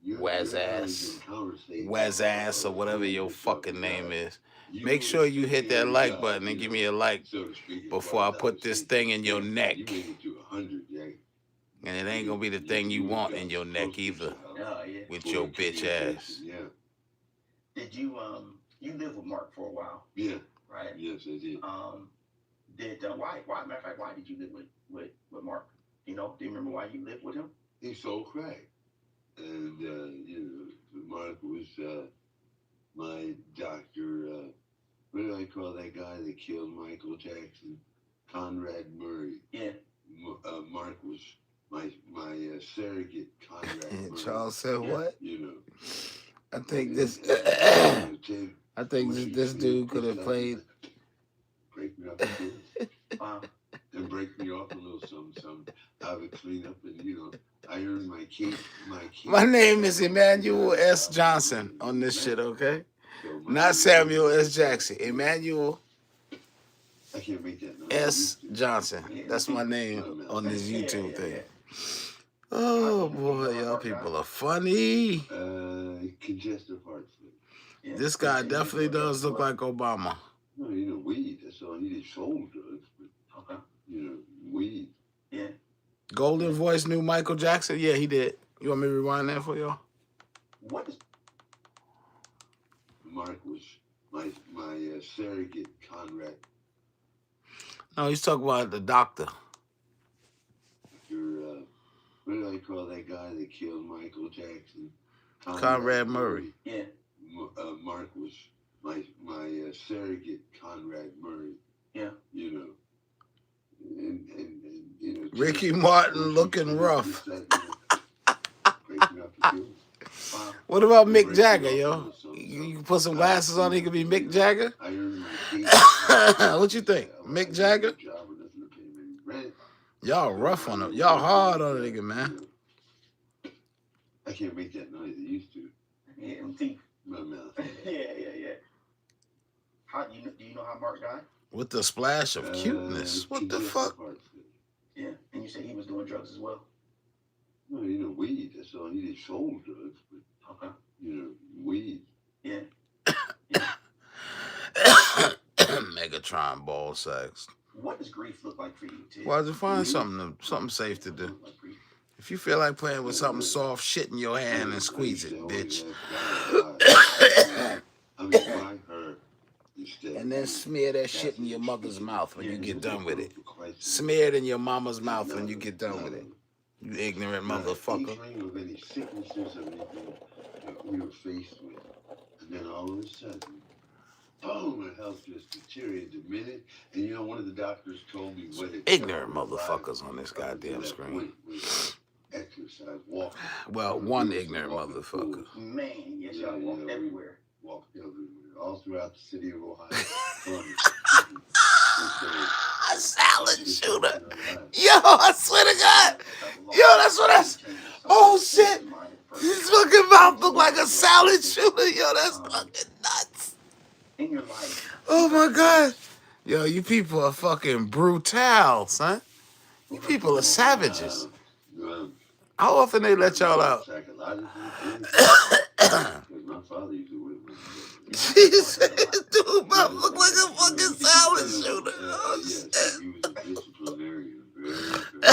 Waz ass or whatever your fucking name is. Make sure you hit that like button and give me a like before I put this thing in your neck. You made it to 100, Jay. And it ain't gonna be the thing you want in your neck either. With your bitch ass. Yeah. Did you lived with Mark for a while? Yeah. Right. Yes, I did. Why? Matter of fact, why did you live with Mark? You know, do you remember why you lived with him? He sold crack, and Mark was my doctor. What do I call that guy that killed Michael Jackson? Conrad Murray. Yeah. Mark was my surrogate, Conrad Murray. Charles said what? You know. I think this dude could have played. Break me off a little. And break me off a little something. I would clean up and I earned my keep. My name is Emmanuel S. Johnson on this shit, okay? Not Samuel S. Jackson. Emmanuel I can't make that noise. S. Johnson. That's my name on this YouTube thing. Oh boy, y'all people are funny. Congestive heart failure. This guy definitely does look like Obama. No, weed. That's all. He did soul drugs, but weed. Yeah. Golden Voice knew Michael Jackson? Yeah, he did. You want me to rewind that for y'all? What is? Mark was my surrogate, Conrad. No, he's talking about the doctor. What do I call that guy that killed Michael Jackson? Conrad Murray. Yeah. Mark was my surrogate, Conrad Murray. Yeah. Ricky Martin looking rough. What about Mick Jagger, yo? You can put some glasses on, he could be Mick Jagger? What you think? Mick Jagger? Y'all rough on him. Y'all hard on a nigga, man. I can't make that noise. I used to. Yeah, them teeth. My mouth. Yeah. How do you know how Mark died? With the splash of cuteness. What the fuck? Yeah, and you said he was doing drugs as well. No, weed. That's all. He did soul drugs, but weed. Yeah. Megatron ball sacks. What does grief look like for you, Ted? Why don't you find something safe to do? If you feel like playing with something soft, shit in your hand and squeeze it, bitch. And then smear that shit in your mother's mouth when you get done with it. Smear it in your mama's mouth when you get done with it. You ignorant not an motherfucker. inkling of any sicknesses or anything that we were faced with. And then all of a sudden, boom, my health just deteriorated a minute. And you know, one of the doctors told me what had kept Ignorant me alive motherfuckers on this up until goddamn that screen. point was exercise, walking. Well, We one used to ignorant walk in motherfucker. pools. Man, yes, Yeah, y'all walk yeah, we everywhere. walked everywhere, all throughout the city of Ohio. A salad shooter. Yo, I swear to God. Yo, that's what that's. Oh shit. His fucking mouth look like a salad shooter. Yo, that's fucking nuts. In your life. Oh my God. Yo, you people are fucking brutal, son. You people are savages. How often they let y'all out? My father used to whip me. Jesus, dude, mouth look like a fucking salad shooter. Oh Yes, shit. he was a disciplinarian. Very, very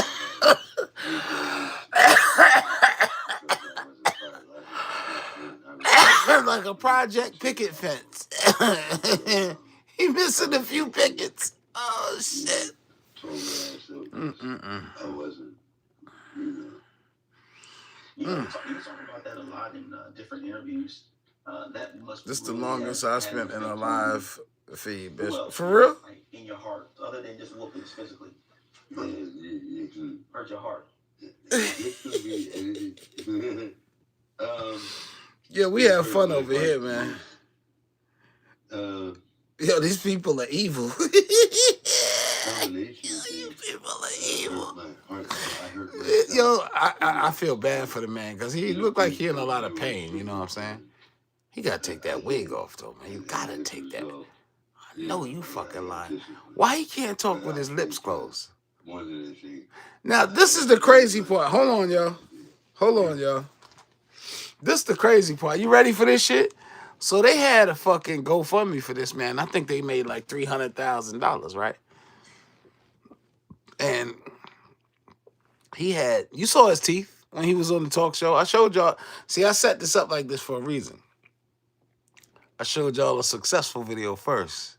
Like a project picket fence. He missing a few pickets. Oh shit. I wasn't, You talk about that a lot in different interviews. That must This the really longest have I had spent an in a effect on you. live feed, Who bitch. else, For real? like, in your heart, other than just whoopings physically? you Hurt your heart. It could be anything. Yeah, we have fun over here, man. Yo, these people are evil. You people are evil. Yo, I feel bad for the man because he looked like he in a lot of pain. You know what I'm saying? He gotta take that wig off though, man. You gotta take that. I know you fucking lying. Why he can't talk with his lips closed? Now this is the crazy part. Hold on, y'all. Hold on, y'all. This the crazy part. You ready for this shit? So they had a fucking GoFundMe for this man. I think they made like $300,000, right? And he had, you saw his teeth when he was on the talk show. I showed y'all. See, I set this up like this for a reason. I showed y'all a successful video first.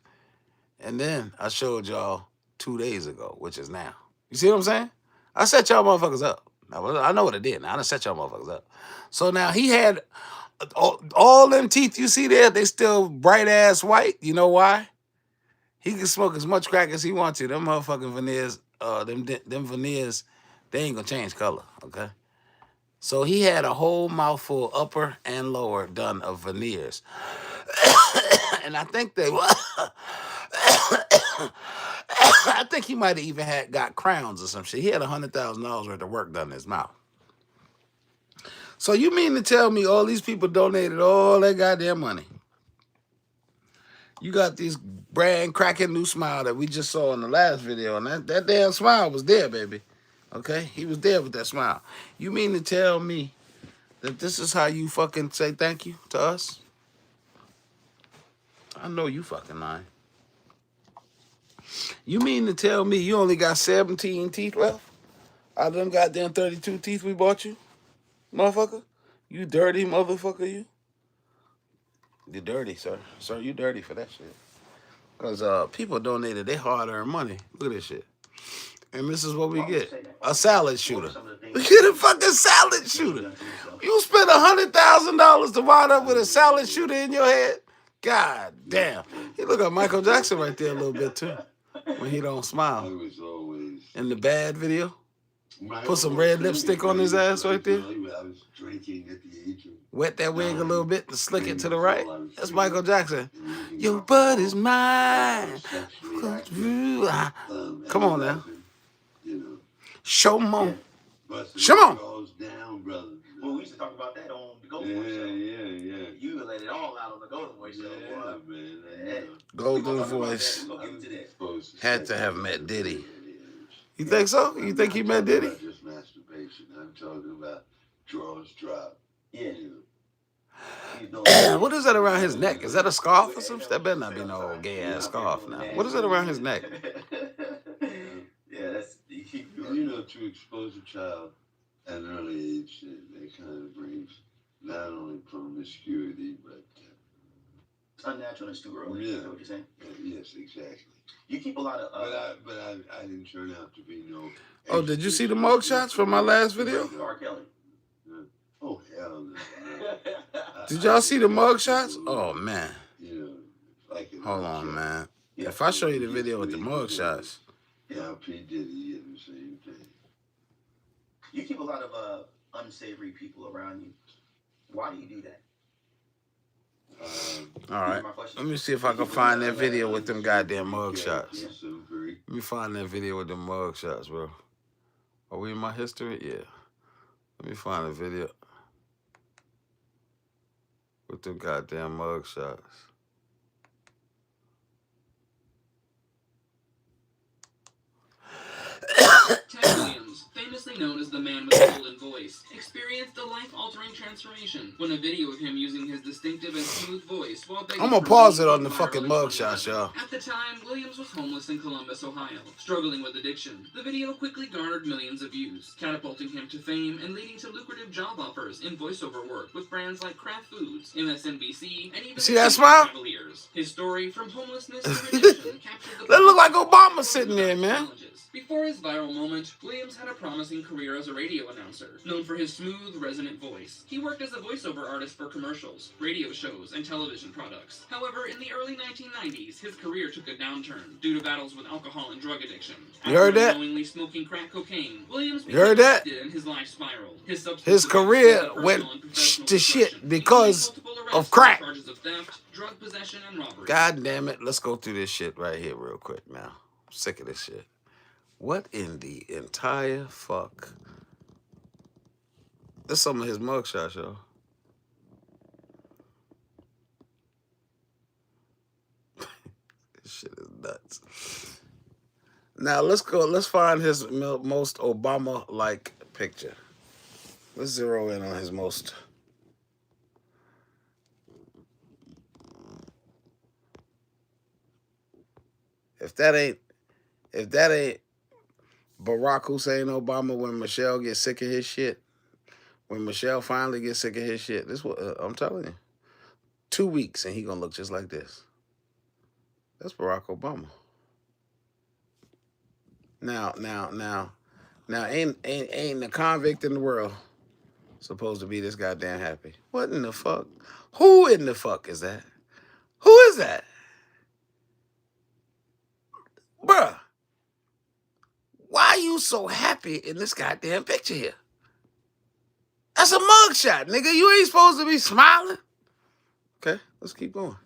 And then I showed y'all 2 days ago, which is now. You see what I'm saying? I set y'all motherfuckers up. I know what I did. Now I done set y'all motherfuckers up. So now he had all them teeth you see there, they still bright ass white. You know why? He can smoke as much crack as he wants to. Them motherfucking veneers, them veneers, they ain't gonna change color, okay? So he had a whole mouthful, upper and lower, done of veneers. And I think they I think he might have even got crowns or some shit. He had $100,000 worth of work done in his mouth. So you mean to tell me all these people donated all their goddamn money? You got this brand cracking new smile that we just saw in the last video, and that damn smile was there, baby. Okay? He was there with that smile. You mean to tell me that this is how you fucking say thank you to us? I know you fucking lying. You mean to tell me you only got 17 teeth left out of them goddamn 32 teeth we bought you? Motherfucker? You dirty motherfucker, you? You dirty, sir. Sir, you dirty for that shit. Because people donated their hard-earned money. Look at this shit. And this is what we get. A salad shooter. We get a fucking salad shooter. You spent $100,000 to wind up with a salad shooter in your head? God damn. He look like Michael Jackson right there a little bit, too. When he don't smile. In the bad video. Put some red lipstick on his ass right there. Wet that wig a little bit to slick it to the right. That's Michael Jackson. Your butt is mine. Come on now. Show 'em on. Show 'em on. Well, we used to talk about that on the Golden Boy show. Yeah. You let it all out on the Golden Boy show. Man. Golden Voice had to have met Diddy. You think so? You think he met Diddy? Just masturbation. I'm talking about draws drop. Yeah. What is that around his neck? Is that a scarf or something? That better not be no old gay ass scarf now. What is that around his neck? Yeah, that's to expose a child at an early age, that kind of brings not only promiscuity, but unnaturalness too early. Yeah. Is that what you're saying? Yes, exactly. You keep a lot of. But I didn't turn out to be no. Oh, did you see the mug shots from my last video? R. Kelly. Oh hell no. Did y'all see the mug shots? Oh man. You know, like Hold on, man. Yeah. If I show you the video with the mug shots. Now P. Diddy getting the same thing. You keep a lot of unsavory people around you. Why do you do that? All right. Let me see if I can find that video with them goddamn mug shots. Let me find that video with them mug shots, bro. Are we in my history? Yeah. Let me find a video with them goddamn mug shots. Ted Williams, famously known as the man with the golden voice, experienced a life-altering transformation when a video of him using his distinctive and smooth voice while begging I'm gonna for pause money it on the went fucking viral in mug shots, 2011. y'all. At the time, Williams was homeless in Columbus, Ohio, struggling with addiction. The video quickly garnered millions of views, catapulting him to fame and leading to lucrative job offers in voiceover work with brands like Kraft Foods, MSNBC, and even See the that Cleveland smile? Cavaliers. His story from homelessness to redemption captured the That look like Obama sitting there, man. Before his viral moment, Williams had a promising career as a radio announcer, known for his smooth, resonant voice. He worked as a voiceover artist for commercials, radio shows, and television products. However, in the early 1990s, his career took a downturn due to battles with alcohol and drug addiction. You heard that? Unknowingly smoking crack cocaine, Williams You heard that? in his life spiral. His career went to shit because of crack. Charges of theft, drug possession, and robbery. God damn it. Let's go through this shit right here real quick now. I'm sick of this shit. What in the entire fuck? That's some of his mugshots, y'all. This shit is nuts. Now let's find his most Obama-like picture. Let's zero in on his most. If that ain't Barack Hussein Obama when Michelle gets sick of his shit, when Michelle finally gets sick of his shit, this what I'm telling you. 2 weeks and he gonna look just like this. That's Barack Obama. Now, ain't the convict in the world supposed to be this goddamn happy? What in the fuck? Who in the fuck is that? Who is that? Bruh. Why are you so happy in this goddamn picture here? That's a mugshot, nigga. You ain't supposed to be smiling. Okay, let's keep going.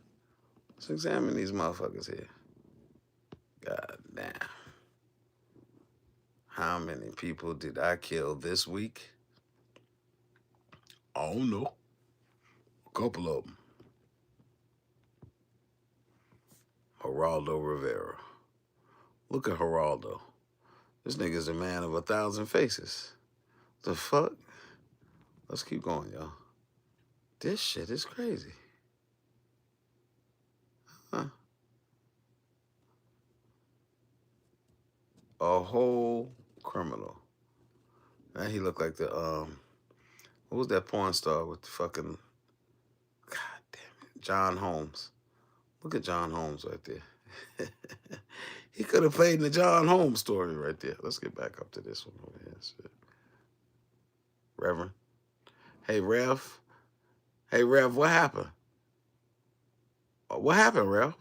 Let's examine these motherfuckers here. God damn. How many people did I kill this week? I don't know. A couple of them. Geraldo Rivera. Look at Geraldo. This nigga's a man of 1,000 faces. The fuck? Let's keep going, y'all. This shit is crazy. Huh. A whole criminal. Now he looked like the, what was that porn star with the fucking, God damn it, John Holmes. Look at John Holmes right there. He could have played in the John Holmes story right there. Let's get back up to this one over here. Shit. Reverend. Hey, Rev. Hey, Rev, what happened? What happened, Rev?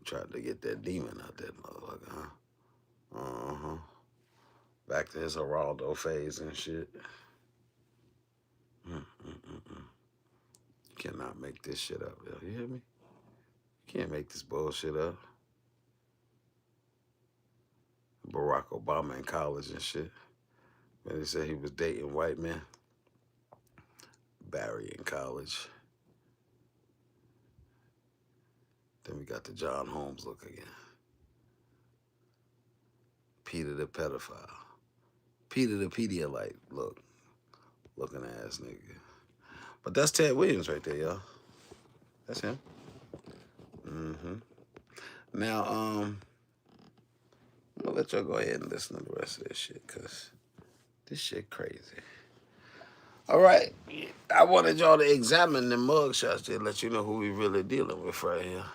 Tried to get that demon out that motherfucker, huh? Uh-huh. Back to his Geraldo phase and shit. You cannot make this shit up, yo. You hear me? You can't make this bullshit up. Barack Obama in college and shit. And he said he was dating white men. Barry in college. Then we got the John Holmes look again. Peter the pedophile. Peter the Pedialyte look. Looking ass nigga. But that's Ted Williams right there, y'all. That's him. Now, I'm gonna let y'all go ahead and listen to the rest of this shit, because this shit crazy. All right. I wanted y'all to examine the mugshots to let you know who we really dealing with right here.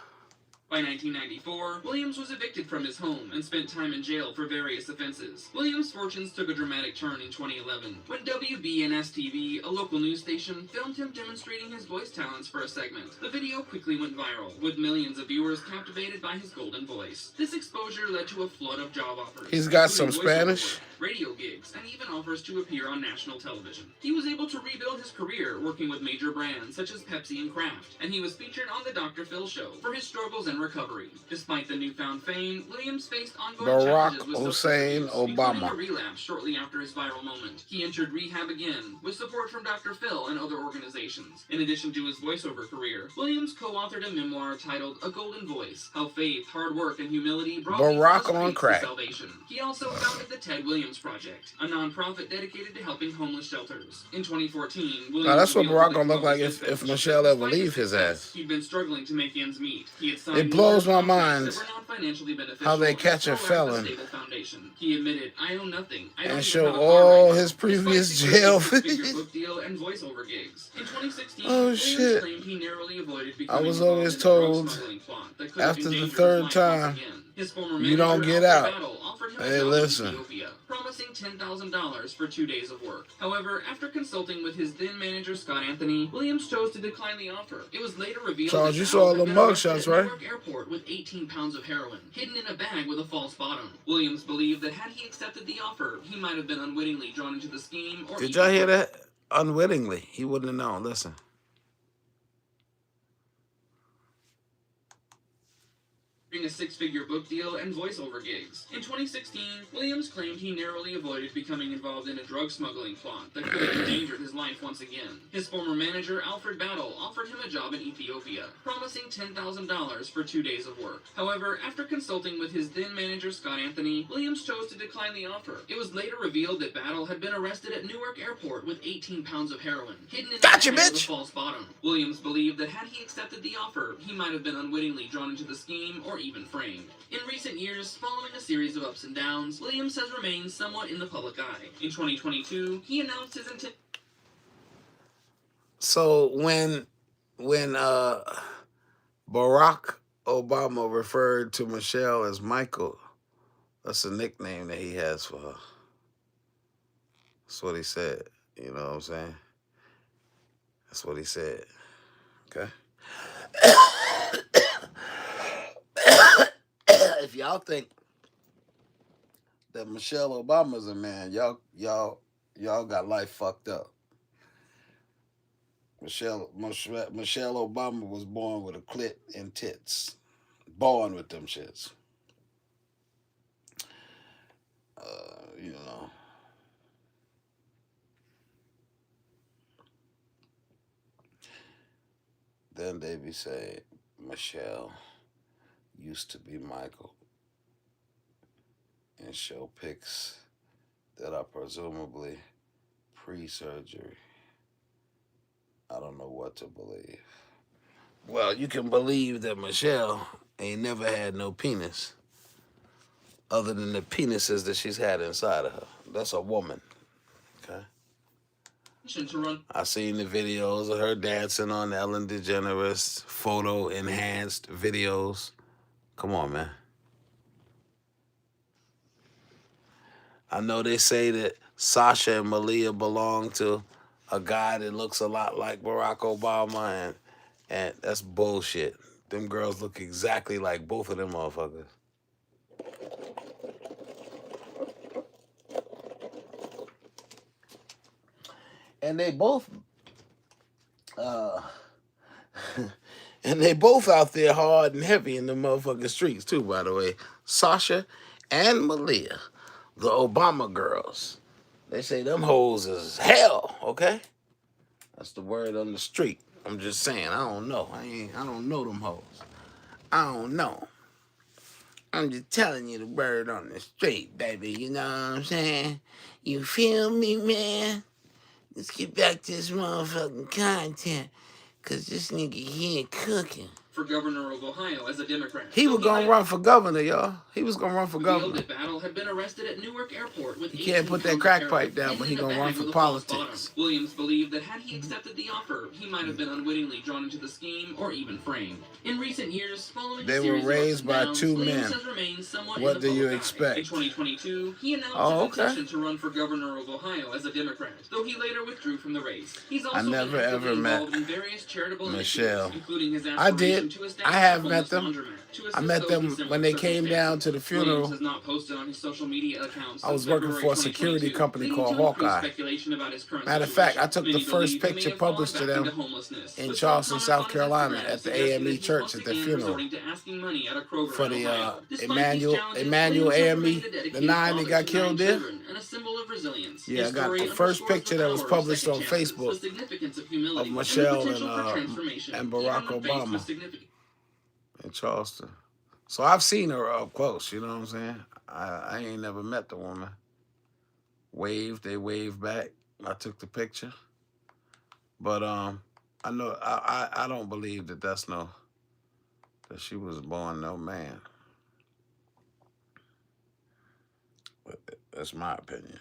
By 1994, Williams was evicted from his home and spent time in jail for various offenses. Williams' fortunes took a dramatic turn in 2011 when WBNS-TV, a local news station, filmed him demonstrating his voice talents for a segment. The video quickly went viral, with millions of viewers captivated by his golden voice. This exposure led to a flood of job offers. He's got some including voiceover Spanish. work, radio gigs, and even offers to appear on national television. He was able to rebuild his career working with major brands such as Pepsi and Kraft, and he was featured on the Dr. Phil Show for his struggles and recovery. Despite the newfound fame, Williams faced ongoing Barack challenges with Hussein substance abuse, including Obama. a relapse shortly after his viral moment. He entered rehab again, with support from Dr. Phil and other organizations. In addition to his voiceover career, Williams co-authored a memoir titled A Golden Voice, How Faith, Hard Work, and Humility Brought Barack People on to crack. Salvation. He also founded the Ted Williams Project, a non-profit dedicated to helping homeless shelters. In 2014, Williams Now that's what revealed Barack to the gonna look like Caucus if that Michelle ever despite his leave his success, ass. he'd been struggling to make ends meet. He had signed It blows my numerous contracts mind that were non-financially beneficial how they and catch a still lacked felon stable foundation. He admitted, "I own nothing. I don't and even show have a car all right now," his previous despite jail securing a fees. six-figure book deal and voiceover gigs. In 2016, Oh, Williams shit. claimed he narrowly avoided I becoming was involved always in a drug told smuggling plot that could have after the endangered his third life time, once again. His former you don't manager, get Alfred out. Battle, offered him a Hey, job listen. in Ethiopia, promising $10,000 for 2 days of work. However, after consulting with his then manager Scott Anthony, Williams chose to decline the offer. It was later revealed Charles, that you Battle saw had the been mug arrested shots, at right? Newark Airport with 18 pounds of heroin, hidden in a bag with a false bottom. Williams believed that had he accepted the offer, he might have been unwittingly drawn into the scheme or Did even y'all hear murdered. that? Unwittingly, he wouldn't have known. Listen. A six-figure book deal and voiceover gigs. In 2016, Williams claimed he narrowly avoided becoming involved in a drug smuggling plot that could have endangered his life once again. His former manager, Alfred Battle, offered him a job in Ethiopia, promising $10,000 for 2 days of work. However, after consulting with his then manager, Scott Anthony, Williams chose to decline the offer. It was later revealed that Battle had been arrested at Newark Airport with 18 pounds of heroin, hidden in a Gotcha, bag with a bitch! false bottom. Williams believed that had he accepted the offer, he might have been unwittingly drawn into the scheme or even framed. In recent years, following a series of ups and downs, Williams has remained somewhat in the public eye. In 2022, he announced his intent. So when Barack Obama referred to Michelle as Michael, that's a nickname that he has for her. That's what he said. You know what I'm saying? That's what he said. Okay. If y'all think that Michelle Obama's a man, y'all got life fucked up. Michelle Obama was born with a clit and tits. Born with them shits. You know. Then they be saying, Michelle used to be Michael, and show pics that are presumably pre-surgery. I don't know what to believe. Well, you can believe that Michelle ain't never had no penis other than the penises that she's had inside of her. That's a woman, okay? To run. I seen the videos of her dancing on Ellen DeGeneres, photo-enhanced videos. Come on, man. I know they say that Sasha and Malia belong to a guy that looks a lot like Barack Obama, and that's bullshit. Them girls look exactly like both of them motherfuckers. And they both, and they both out there hard and heavy in the motherfucking streets too, by the way. Sasha and Malia, the Obama girls. They say them hoes is hell, okay? That's the word on the street. I'm just saying, I don't know. I don't know them hoes. I don't know. I'm just telling you the word on the street, baby. You know what I'm saying? You feel me, man? Let's get back to this motherfucking content. Cause this nigga here cooking. for governor of Ohio as a Democrat. He was going to run for governor, y'all. He was going to run for Revealed governor. that Battle had been arrested at Newark Airport with You can't put that crack pipe down, but he going to run for politics. Williams believed that had he accepted the offer, he might have been unwittingly drawn into the scheme or even framed. In recent years, following they were raised by two men. What do you expect? In 2022, he announced his intention to run for governor of Ohio as a Democrat, though he later withdrew from the race. He's also never ever met in various charitable Michelle. including his I did. to I have met them. I met them when they came down to the funeral. Has not posted on his social media accounts. I was working for a security company called Hawkeye. Matter of fact, I took the first picture published to them in Charleston, South Carolina at the AME church at their funeral. For the Emmanuel AME, the 9 that got killed there. Yeah, I got the first picture that was published on Facebook of Michelle and Barack Obama in Charleston. So I've seen her up close, you know what I'm saying? I ain't never met the woman. They waved back. I took the picture. But I know I don't believe that she was born no man. But that's my opinion.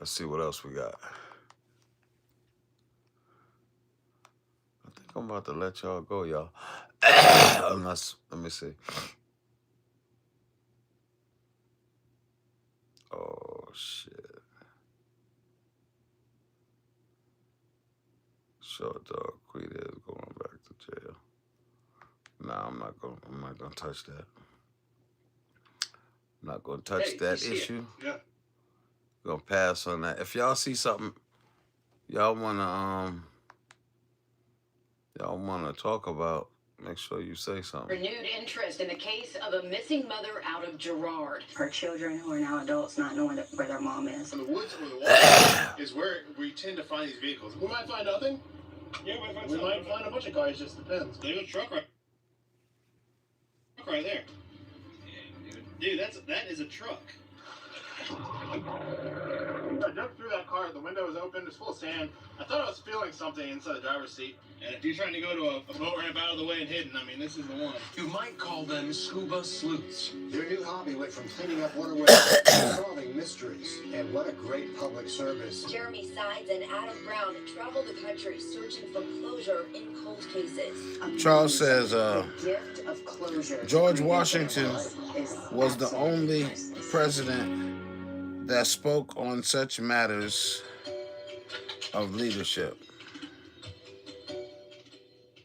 Let's see what else we got. I think I'm about to let y'all go, y'all. Unless, let me see. Oh, shit. Short dog Quita is going back to jail. Nah, I'm not gonna touch that. I'm not gonna touch that issue. Yeah. Gonna pass on that. If y'all see something y'all wanna talk about, make sure you say something. Renewed interest in the case of a missing mother out of Girard. Her children, who are now adults, not knowing where their mom is. In the woods or the water is where we tend to find these vehicles. We might find nothing. Yeah, we might find a bunch of cars. Just depends. There's a truck right there. Dude, that is a truck. I jumped through that car. The window was open. It's full of sand. I thought I was feeling something inside the driver's seat. And if you're trying to go to a boat ramp out of the way and hidden, I mean, this is the one. You might call them scuba sleuths. Their new hobby went from cleaning up waterways to solving mysteries. And what a great public service. Jeremy Sides and Adam Brown travel the country searching for closure in cold cases. Charles says Gift of closure. George Washington was the only president that spoke on such matters of leadership.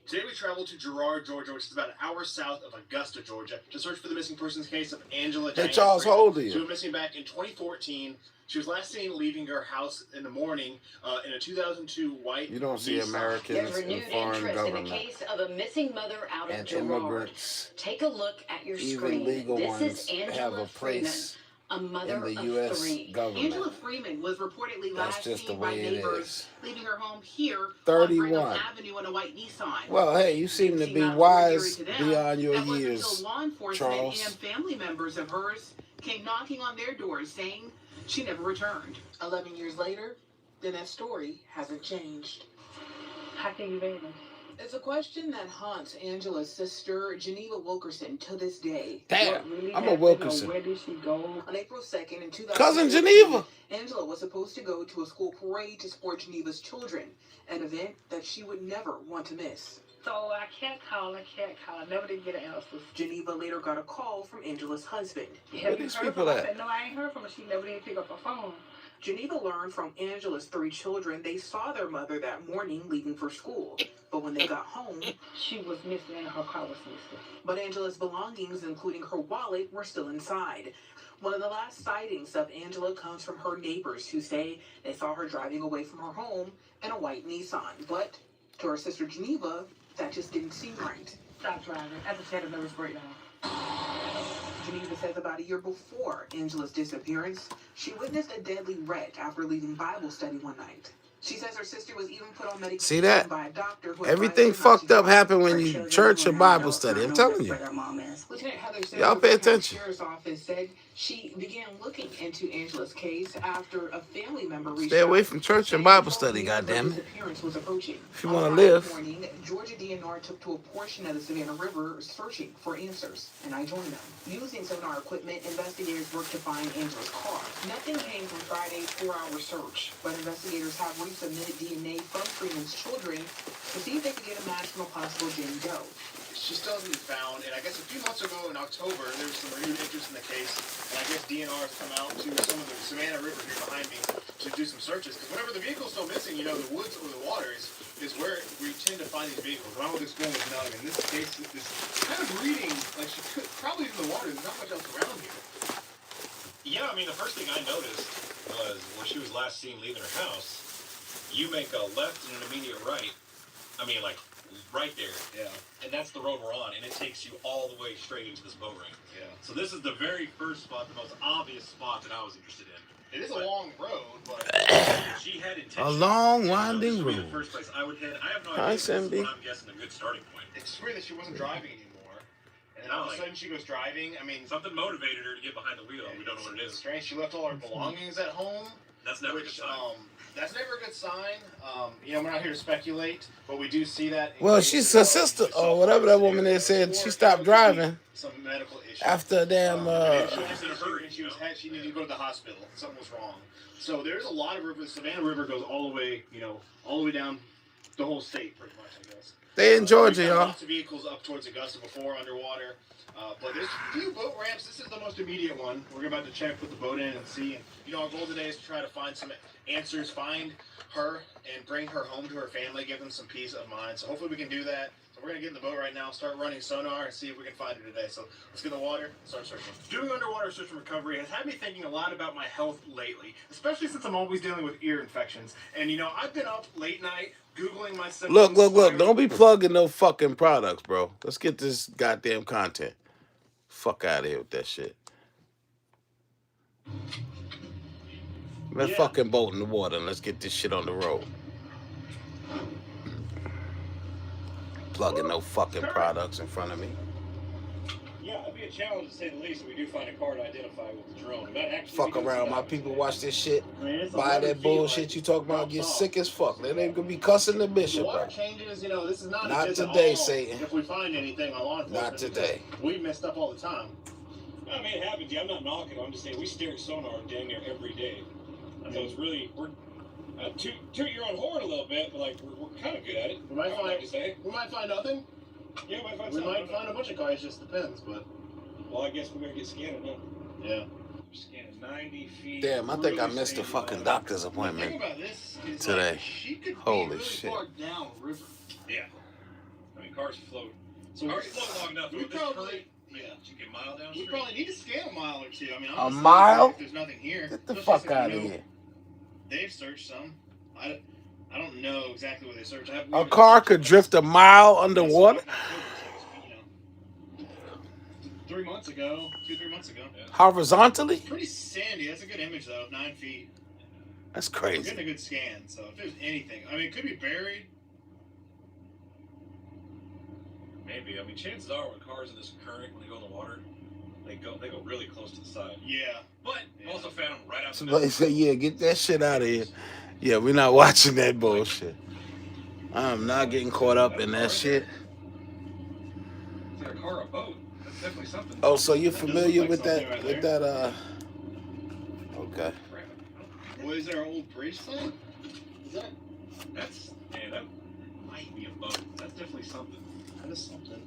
Today we traveled to Girard, Georgia, which is about an hour south of Augusta, Georgia, to search for the missing persons case of Angela. Hey, Charles, how old are you? She went missing back in 2014. She was last seen leaving her house in the morning in a 2002 white. You don't see Americans in foreign government. In the case of a missing mother out of Girard. Immigrants, take a look at your even screen. legal This ones, is Angela have a place a mother in the of U.S. 3. government. Angela Freeman was reportedly That's last just the seen by way it neighbors is. leaving her home here 31. on Brigham Avenue in a white Nissan. Well, hey, you seem to be wise beyond your years, Until law enforcement Charles. and family members of hers came knocking on their doors saying she never returned. 11 years later, then that story hasn't changed. How can you vanish? It's a question that haunts Angela's sister, Geneva Wilkerson, to this day. Damn, Really I'm a Wilkerson. Where did she go? On April 2nd in 2000, Cousin Geneva. Angela was supposed to go to a school parade to support Geneva's children, an event that she would never want to miss. So I can't call. I never did get an answer. Geneva later got a call from Angela's husband. Have you these heard people from her? at? I said, no, I ain't heard from her. She never did pick up her phone. Geneva learned from Angela's 3 children they saw their mother that morning leaving for school. But when they got home, She was missing and her car was missing. but Angela's belongings, including her wallet, were still inside. One of the last sightings of Angela comes from her neighbors who say they saw her driving away from her home in a white Nissan. But to her sister Geneva, that just didn't seem right. Stop driving. I just had a nervous breakdown. Geneva says about a year before Angela's disappearance, she witnessed a deadly wreck after leaving Bible study one night. She says her sister was even put on medication See that? by a doctor who Everything advised her not to fucked up drive. happened when you church or Bible study. I'm telling you. Lieutenant Heather said Y'all the pay County attention. Sheriff's Office said she began looking into Angela's case after a family member reached Stay away out from church saying and Bible the study, 12 years her goddammit. disappearance was approaching. If you On want to Friday live. morning, Georgia DNR took to a portion of the Savannah River searching for answers, and I joined them. Using sonar equipment, investigators worked to find Angela's car. Nothing came from Friday's 4-hour search, but investigators have resubmitted DNA from Freeman's children to see if they could get a match from a possible Jane Doe. She still hasn't been found, and I guess a few months ago in October, there was some renewed interest in the case, and I guess DNR has come out to some of the Savannah River here behind me to do some searches, because whenever the vehicle's still missing, you know, the woods or the water is where we tend to find these vehicles. What I would explain is now, in this case, is kind of reading, like she could, probably in the water, there's not much else around here. Yeah, I mean, the first thing I noticed was when she was last seen leaving her house, you make a left and an immediate right. I mean, like, right there. Yeah. And that's the road we're on, and it takes you all the way straight into this boat ramp. Yeah. So this is the very first spot, the most obvious spot that I was interested in. It is a long road, but she had intention. A long, This winding would be road. the first place I would head. I have no Hi, idea. This is Simbi. what I'm guessing a good starting point. it's weird that she wasn't driving anymore. And then all of a sudden she goes driving. I mean, Something motivated her to get behind the wheel. We don't know what it is. strange. She left all her belongings at home. That's never a good Which, sign. that's never a good sign. You know, we're not here to speculate, but we do see that. Well, she's her sister or whatever that woman there said. She stopped driving Some medical issue. after a damn. She needed to go to the hospital. Something was wrong. So there's a lot of rivers. Savannah River goes all the way, you know, all the way down the whole state, pretty much, I guess. They in Georgia, We've got y'all. Lots of vehicles up towards Augusta before underwater. But there's a few boat ramps. This is the most immediate one. We're about to check, put the boat in, and see. And, you know, our goal today is to try to find some answers, find her, and bring her home to her family, give them some peace of mind. So hopefully we can do that. So we're going to get in the boat right now, start running sonar, and see if we can find her today. So let's get in the water and start searching. Doing underwater search and recovery has had me thinking a lot about my health lately, especially since I'm always dealing with ear infections. And, you know, I've been up late night Googling my symptoms. Look. Don't be plugging no fucking products, bro. Let's get this goddamn content. Fuck out of here with that shit. Let's fucking boat in the water and let's get this shit on the road. Plugging no fucking products in front of me. Yeah, it'd be a challenge to say the least if we do find a car to identify with the drone. That actually Fuck around. My people watch this shit. Buy that bullshit you talk about. Get sick as fuck. They ain't gonna be cussing the bishop, Water bro. changes, you know, this is not Not a good at today, all Satan. If we find anything on law enforcement. Not today. We messed up all the time. I mean, it happens. Yeah, I'm not knocking. I'm just saying we stare at sonar damn near every day. So it's really we're toot your own horn a little bit, but like we're kind of good at it. We might We find nothing. Yeah, we might find We something. might find a bunch of cars. Just depends, but Well, I guess we better get scanning now. yeah. We're scanning 90 feet. Damn, I think I really missed a sandy fucking line. doctor's The appointment thing about this is today. like, she could Holy be really shit. far down river. Yeah. I mean, cars float. So Cars float long enough. we With this probably, current, yeah. you get mile down We street. probably need to scan a mile or two. I mean, A honestly, mile? If there's nothing here. Get the especially fuck since out we of know here. They've searched some. I don't know exactly what they searched. A car could drift a mile underwater? 3 months ago, 2-3 months ago. Horizontally? Pretty sandy. That's a good image, though. 9 feet. That's We're crazy. getting a good scan. So if there's anything, I mean, it could be buried. Maybe. I mean, chances are when cars in this current, when they go in the water, they go really close to the side. Yeah. But also found them right out the Somebody say, yeah, get that shit out of here. Yeah, we're not watching that bullshit. I'm not getting caught up in that shit. Is there a car or a boat? That's definitely something. Oh, so you're familiar with that, okay. What is there, an old bridge sign? Is that? That might be a boat. That's definitely something. That is something.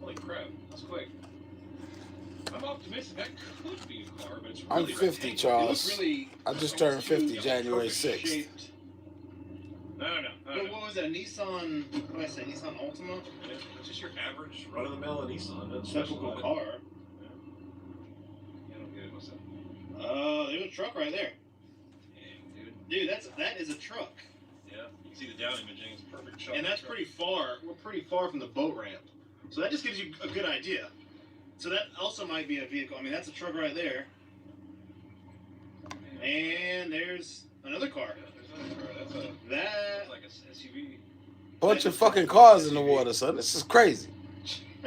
Holy crap, that's quick. I'm optimistic that could be a car, but it's I'm really 50, rectangular. Charles. I just turned 50 January 6th. No. What was that? Nissan, what did I say? Nissan Altima? It's just your average run-of-the-mill Nissan. That's Typical car. I don't get it myself. There's a truck right there. Dude, that is a truck. Yeah, you can see the down imaging. It's a perfect shot. And that's pretty far. We're pretty far from the boat ramp. So that just gives you a good idea. So that also might be a vehicle. I mean, that's a truck right there. And there's another car. Yeah, there's another car. That's a That like a SUV. Bunch of fucking cars in the water, son. This is crazy.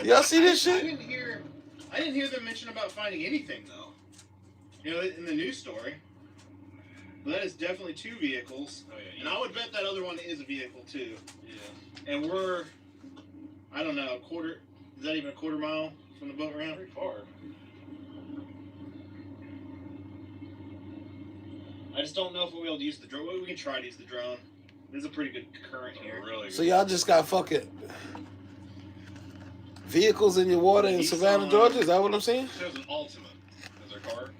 Y'all see this I shit? didn't hear them mention about finding anything though. You know, in the news story. But that is definitely 2 vehicles. Oh yeah. And I would bet that other one is a vehicle too. Yeah. And we're, I don't know, is that even a quarter mile from the boat ramp? Pretty far. I just don't know if we'll be able to use the drone. We can try to use the drone. There's a pretty good current here. Really So y'all just got fucking vehicles in your water in Savannah, Georgia? Is that what I'm saying? It shows an Altima as their car.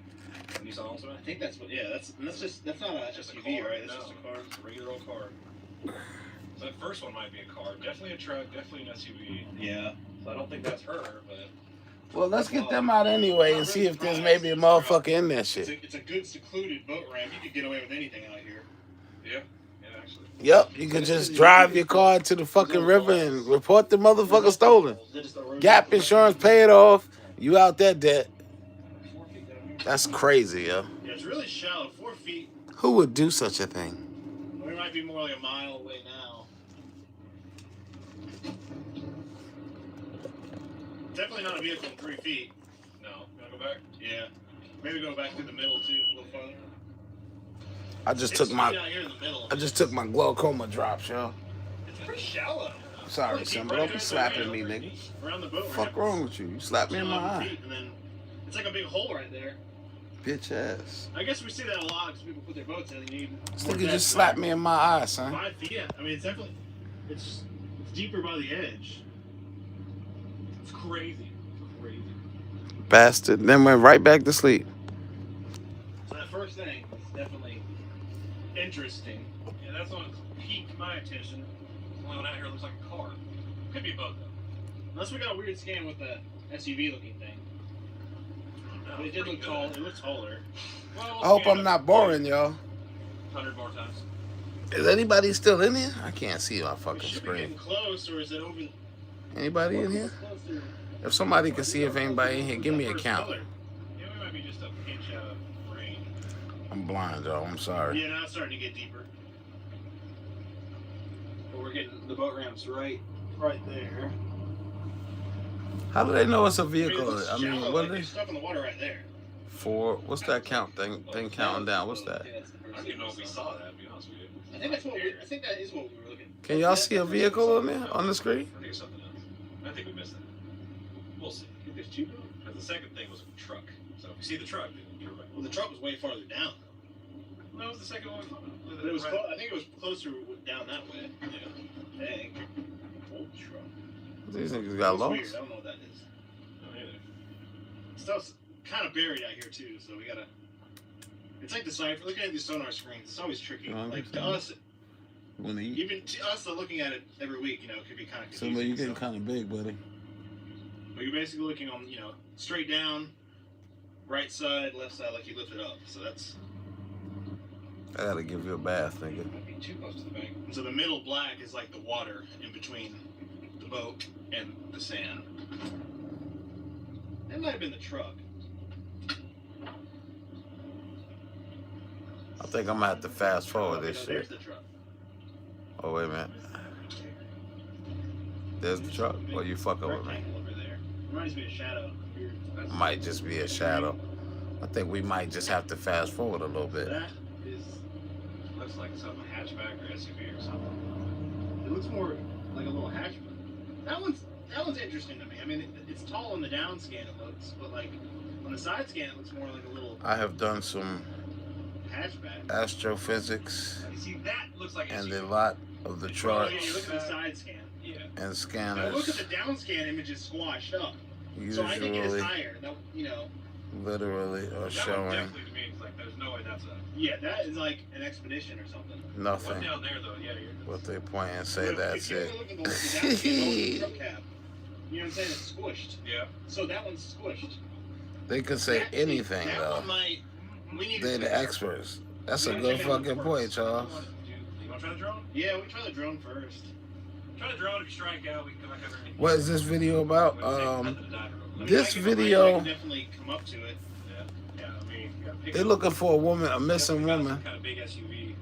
A Nissan Altima. I think that's what. Yeah, that's not a SUV, right? That's just a car. It's a regular old car. So that first one might be a car. Definitely a truck. Definitely an SUV. Yeah. So I don't think that's her, but. Well, let's get them out anyway and see if there's maybe a motherfucker in that shit. It's a good secluded boat ramp. You could get away with anything out here. Yeah. Yeah, actually. Yep, you can just drive your car to the fucking river and report the motherfucker stolen. Gap insurance, pay it off. You out that debt. That's crazy, yo. Yeah, it's really shallow. 4 feet. Who would do such a thing? We might be more like a mile away now. Definitely not a vehicle in 3 feet. No. You want to go back? Yeah. Maybe go back through the middle too, a little farther. I just took my glaucoma drops, yo. It's pretty shallow. Sorry, Simba. Don't be slapping me, nigga. Around the boat Fuck ramp, wrong with you? You slapped me in my eye. and then it's like a big hole right there. Bitch ass. I guess we see that a lot because people put their boats in and you need. This nigga just slapped me in my eye, son. 5 feet. Yeah, I mean it's definitely it's deeper by the edge. It's crazy. Crazy. Bastard. Then went right back to sleep. So that first thing is definitely interesting. Yeah, that's one that's piqued my attention. The only one out here looks like a car. Could be a boat though. Unless we got a weird scan with the SUV looking thing. But it did look tall. It looked taller. Well, I hope I'm not boring, y'all. 100 more times. Is anybody still in here? I can't see my fucking Should be screen. getting close, or is it over? Anybody in here? Closer. If somebody can see if anybody in here, give me a count. Yeah, we might be just a pinch out of rain. I'm blind, y'all. I'm sorry. Yeah, now it's starting to get deeper. But we're getting the boat ramps right there. How do they know it's a It vehicle? looks I mean, shallow, what like are they? there's stuff in the water right there. 4. What's that count thing counting down? What's that? I don't even know if we saw that, to be honest with you. I think that is what we were looking. Can y'all see a vehicle on there on the screen? I think it's something else. I think we missed that. We'll see. I think there's 2 boats. Because the second thing was a truck. So if you see the truck, then you're right. Well, the truck was way farther down. That was the second one. But it was. I think it was closer down that way. Yeah. Dang. Old truck. These niggas got That's lost. weird. I don't know what that is. No, either. Stuff's kind of buried out here too, so we gotta. It's like decipher. Looking at these sonar screens, it's always tricky. Like to us, even to us looking at it every week, you know, it could be kind of confusing. So you getting kind of big, buddy. But you're basically looking on, you know, straight down, right side, left side, like you lift it up. So that's. I gotta give you a bath, nigga. Might be too close to the bank. So the middle black is like the water in between the boat and the sand. That might have been the truck. I think I'm gonna have to fast forward this There's shit. the truck. Oh, wait a minute. There's the truck? Or you fucking with me? Rectangle over there. Reminds me of Shadow. Weird. Might just be a shadow. I think we might just have to fast forward a little bit. That is. Looks like something hatchback or SUV or something. It looks more like a little hatchback. That one's interesting to me. I mean, it's tall on the down scan it looks, but like on the side scan it looks more like a little I have done some hatchback. astrophysics You see, that looks like and SUV. a lot of the Oh yeah, charts you look at the side scan. Yeah. and Now look at scanners the down scan images squashed up. So I think it is usually higher. That, you know. literally are That one showing definitely to me, it's like, there's no way that's a... Yeah, that is like an expedition or something. One nothing. down there, though, yeah, you're... But they point and say But that's if you it. look at the down scan, the truck cab, you know what I'm saying? It's squished. Yeah. So that one's squished. They could say That- anything that though. one might. We need They're to the experts. That's a good fucking point, Charles. You want to try the drone? Yeah, we try the drone first. Try the drone. If you strike out, we can come back over and... What is this video about? I mean, This I video, can definitely come up to it. Yeah, I mean... they're looking for a woman, a missing woman. Kind of big SUV.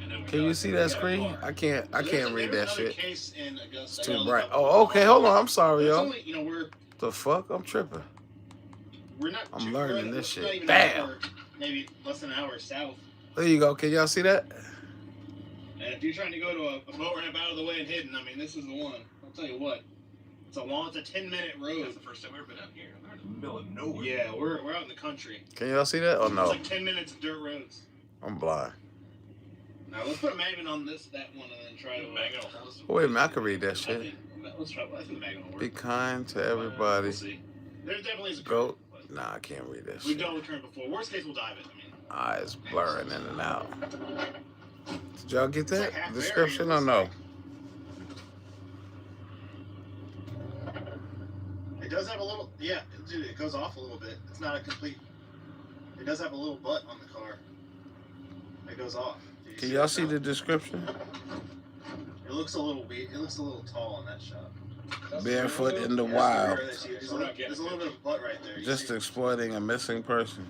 And Can you see that screen? I can't read that shit. Case in Augusta. It's too bright. Oh, okay. Hold on. I'm sorry, It's y'all. only, you know, The fuck? I'm tripping. we're not. I'm learning this we're not shit. even Damn. Maybe less than an hour south. There you go. Can y'all see that? And if you're trying to go to a boat ramp out of the way and hidden, I mean, this is the one. I'll tell you what. It's a 10-minute road. That's the first time I've ever been out here. We're in the middle of nowhere. Yeah, we're out in the country. Can y'all see that? Oh no. It's like 10 minutes of dirt roads. I'm blind. Now let's put a magnet on that one, and then try to magnet. Oh, wait a minute. I can read that shit. Let's try. I think the magnet will work. Be kind to everybody. We'll see. There definitely is a Go. Nah, I can't read that We've shit. done with current before. Worst case, we'll dive it. I mean. Eyes blurring in and out. Did y'all get that like description or no? It does have a little, yeah, dude, it goes off a little bit. It's not a complete, it does have a little butt on the car. It goes off. Can y'all see the description? It looks a little tall on that shot. Barefoot in the wild. There's a little bit of butt right there. Just exploiting a missing person.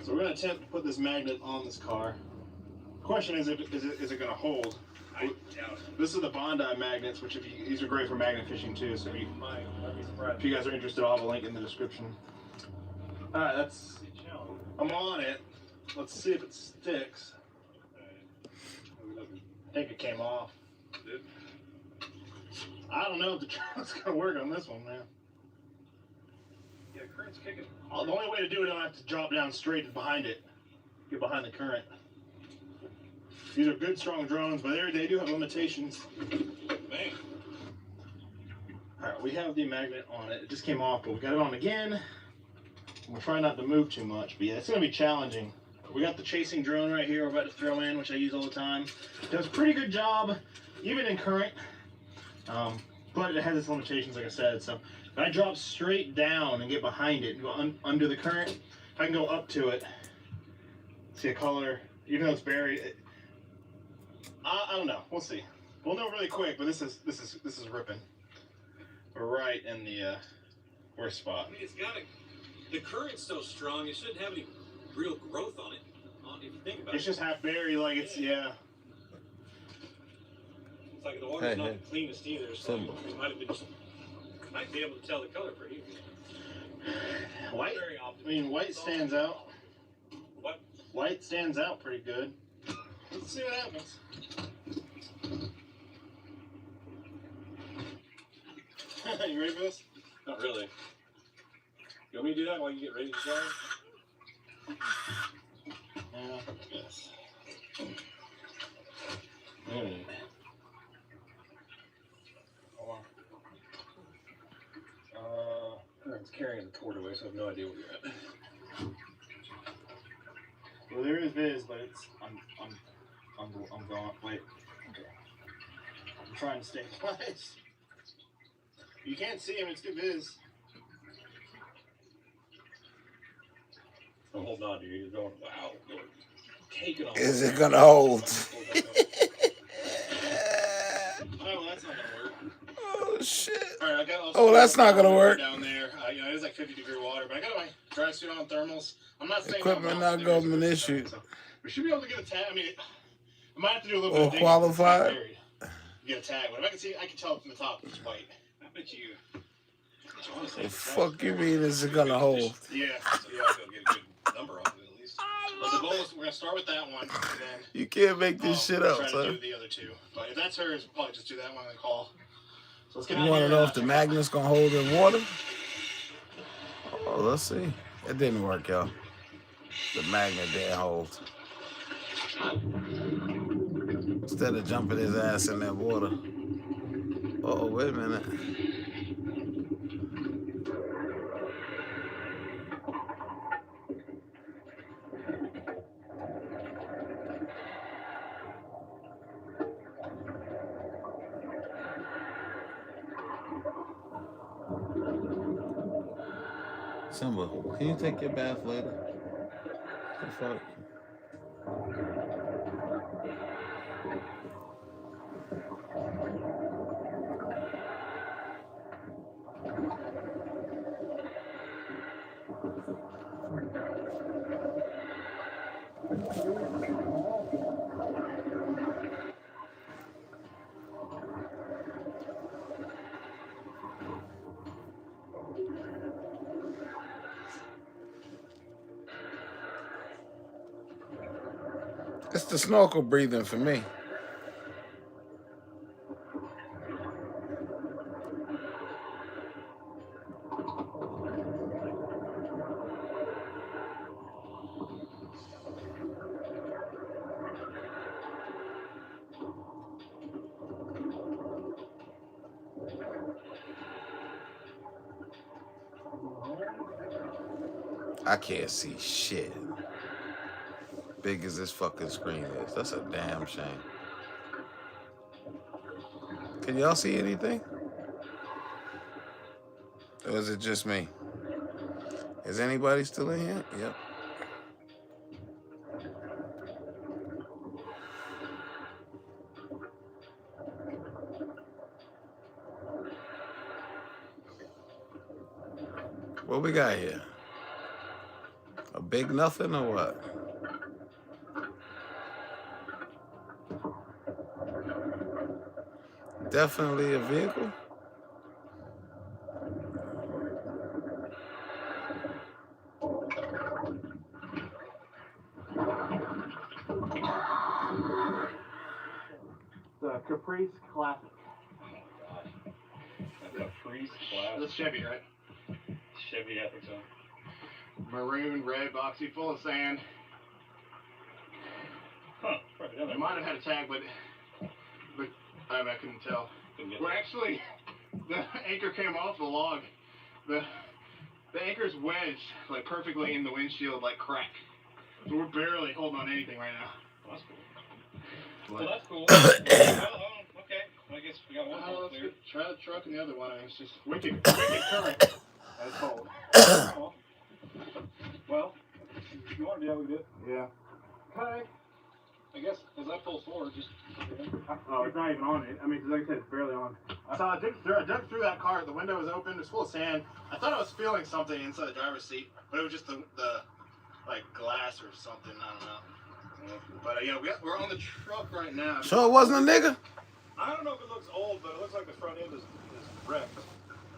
So we're going to attempt to put this magnet on this car. The question is it going to hold? I doubt it. This is the Bondi magnets, which these are great for magnet fishing too. So if you guys are interested, I'll have a link in the description. All right, I'm on it. Let's see if it sticks. I think it came off. I don't know if the troller's going to work on this one, man. Yeah, current's kicking. The only way to do it, I have to drop down straight behind it. Get behind the current. These are good, strong drones, but they do have limitations. Man. Alright, we have the magnet on it. It just came off, but we got it on again. We're trying not to move too much, but yeah, it's going to be challenging. We got the chasing drone right here we're about to throw in, which I use all the time. It does a pretty good job, even in current. But it has its limitations, like I said. So if I drop straight down and get behind it and go under the current, if I can go up to it, see a color, even though it's buried, I don't know. We'll see. We'll know really quick. But this is ripping. We're right in the worst spot. I mean, the current's so strong, it shouldn't have any real growth on it. If you think about it. It's just half buried, like it's yeah. It's like the water's not the cleanest either, so you might be able to tell the color pretty easily. White. White stands out. What? White stands out pretty good. Let's see what happens. You ready for this? Not really. You want me to do that while you get ready to drive? Yeah. Yes. Hold on. It's carrying the cord away, so I have no idea where you're at. Well, there is viz, but it's I'm going. Wait. Okay. I'm trying to stay in place. You can't see him. It's good viz. I'm holding on to you. You're going. Wow. You're taking off. Is it gonna hold? Oh, that's not gonna work. Oh shit. All right, Oh, that's not gonna work. Down there, it is like 50-degree water, but I got my dry suit on, thermals. I'm not saying Equipment not government issue. So we should be able to get a tag. I mean, I might have to do a little bit of digging. Qualified. Get a tag, but if I can tell from the top it's white. I bet you. The fuck you mean is it gonna hold? Yeah, I'll get a good number on it at least. But the goal is we're gonna start with that one, and then You can't make this shit up, try to son. do the other two. But if that's hers, we'll probably just do that one and call. So let's get You out want to here. know if the magnet's gonna hold in water? Oh, let's see. It didn't work, y'all. The magnet didn't hold. Instead of jumping his ass in that water. Oh, wait a minute. Simba, can you take your bath later? The fuck? It's the snorkel breathing for me. I can't see shit. Big as this fucking screen is. That's a damn shame. Can y'all see anything? Or is it just me? Is anybody still in here? Yep. What we got here? A big nothing or what? Definitely a vehicle. The Caprice Classic. Oh my god. A Caprice Classic. That's Chevy, right? Chevy, I think so. Maroon, red, boxy, full of sand. Huh. Probably done It that. might have had a tag, but I couldn't tell. Well, actually, the anchor came off the log. The anchor's wedged like perfectly in the windshield, like crack. So we're barely holding on anything right now. Well, that's cool. Well, that's cool. Okay. Well, I guess we got one more clear. Try the truck and the other one. It's just wicked current. That's cold. Well, if you want to do that, we do it. Yeah. Okay. I guess as I pull forward, just. Oh, it's not even on it. I mean, like I said, it's barely on. So I dug through that car. The window was open. It was full of sand. I thought I was feeling something inside the driver's seat, but it was just the like glass or something. I don't know. But yeah, we're on the truck right now. So it wasn't a nigga? I don't know if it looks old, but it looks like the front end is wrecked.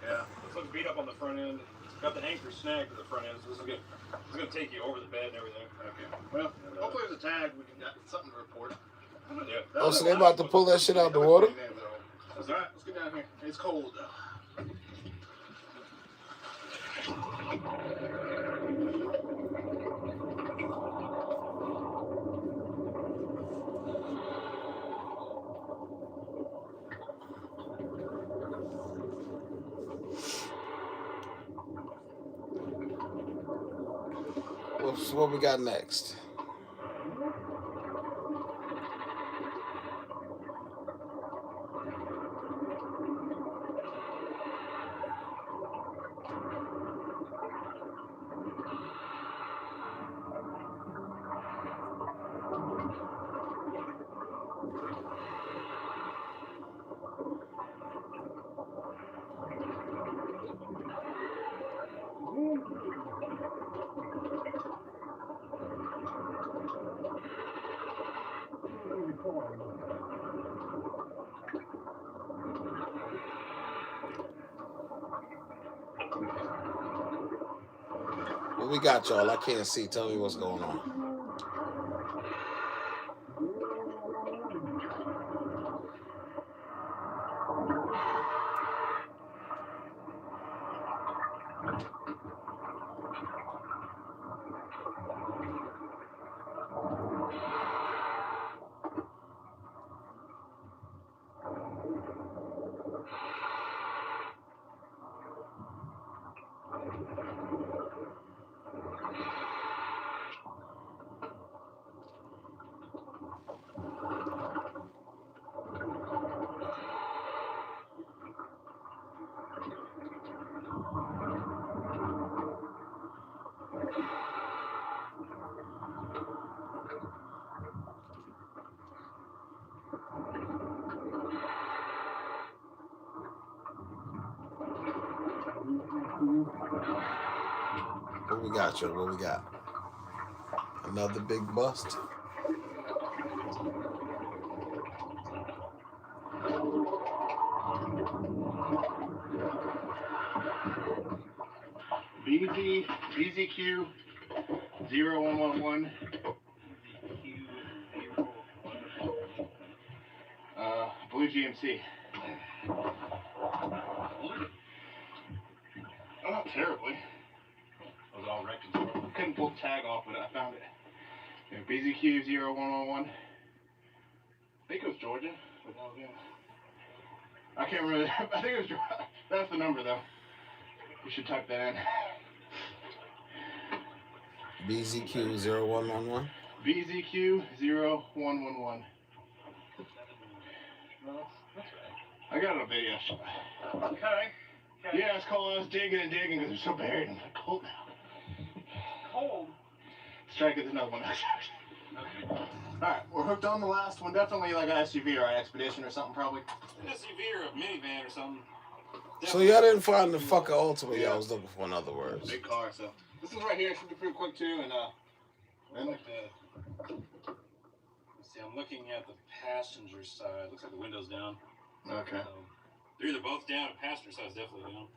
Yeah. It looks beat up on the front end. Got the anchor snagged to the front end, so this is good. It's gonna take you over the bed and everything. Okay. Well, hopefully there's a tag. We can get something to report. Yeah. Oh, so they about to pull that shit out the water? All right, let's get down here. It's cold though. What we got next? What we got, y'all? I can't see. Tell me what's going on. What we got, y'all? What we got? Another big bust. BZQ 0111. Blue GMC. Oh, not terribly. Was it all wrecked? Couldn't pull the tag off, but I found it. Yeah, BZQ 0111. I think it was Georgia. But I can't remember. I think it was Georgia. That's the number, though. You should type that in. BZQ 0111. BZQ 0111. No, that's right. I got it on video. Okay. Yeah, it's cold. I was digging and digging because it's so buried. I'm like, cold now. Cold. Let's try to get another one. Okay. Alright, we're hooked on the last one. Definitely like an SUV or an Expedition or something, probably. An SUV or a minivan or something. So y'all didn't find the fucking Ultima y'all was looking for, in other words. Big car, so. This is right here. Should be pretty quick, too. And, Let's see, I'm looking at the passenger side. Looks like the window's down. Okay. So they're either both down. The passenger side's definitely down.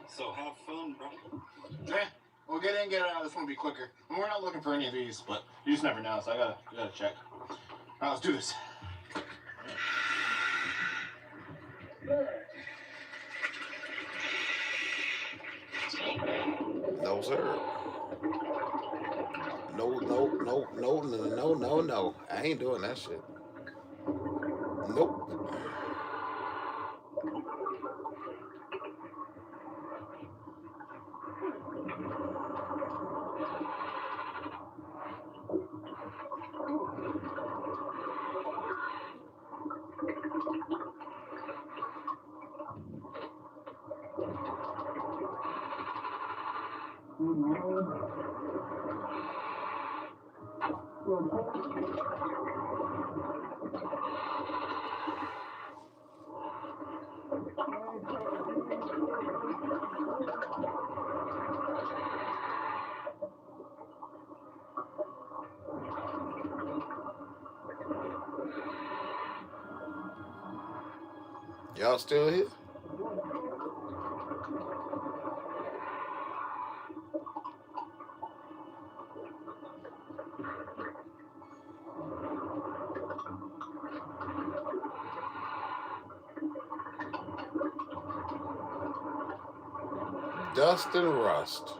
So have fun, bro. Yeah, we'll get in, get out. This one will be quicker. And we're not looking for any of these, but you just never know, so I gotta check. Alright, let's do this. No, sir. No. I ain't doing that shit. Nope. Y'all still here? Dust and rust.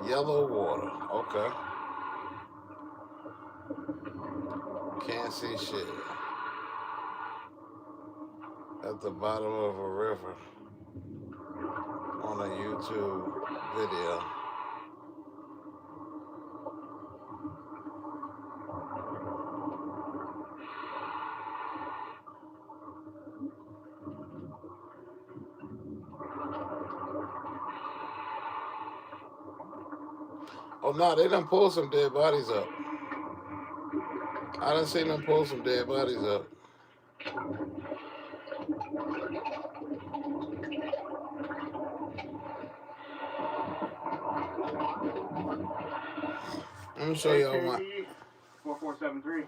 Yellow water. Okay. Can't see shit. At the bottom of a river on a YouTube video. Oh no, they done pulled some dead bodies up. I done seen them pull some dead bodies up. Let me show y'all my 4473.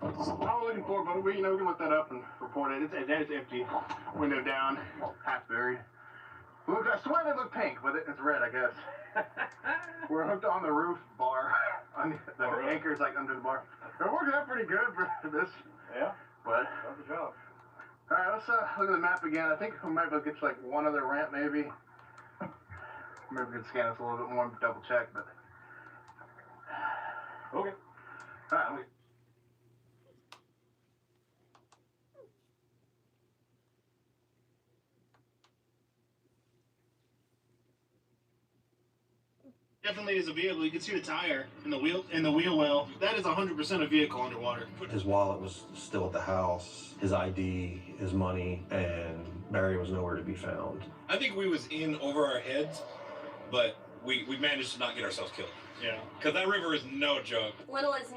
All we're looking for, but we can look that up and report it. It's empty. Window down, half buried. Look, I swear they look pink, but it's red, I guess. We're hooked on the roof bar. The anchor's like under the bar. They're working out pretty good for this. Yeah. But Good job. all right, let's look at the map again. I think we might be able to get to like one other ramp, maybe. Maybe we can scan us a little bit more, double check, but. Okay. All right. Definitely is a vehicle. You can see the tire and the wheel well. That is 100% a vehicle underwater. His wallet was still at the house, his ID, his money, and Barry was nowhere to be found. I think we was in over our heads, but we managed to not get ourselves killed. Yeah. Because that river is no joke. Little is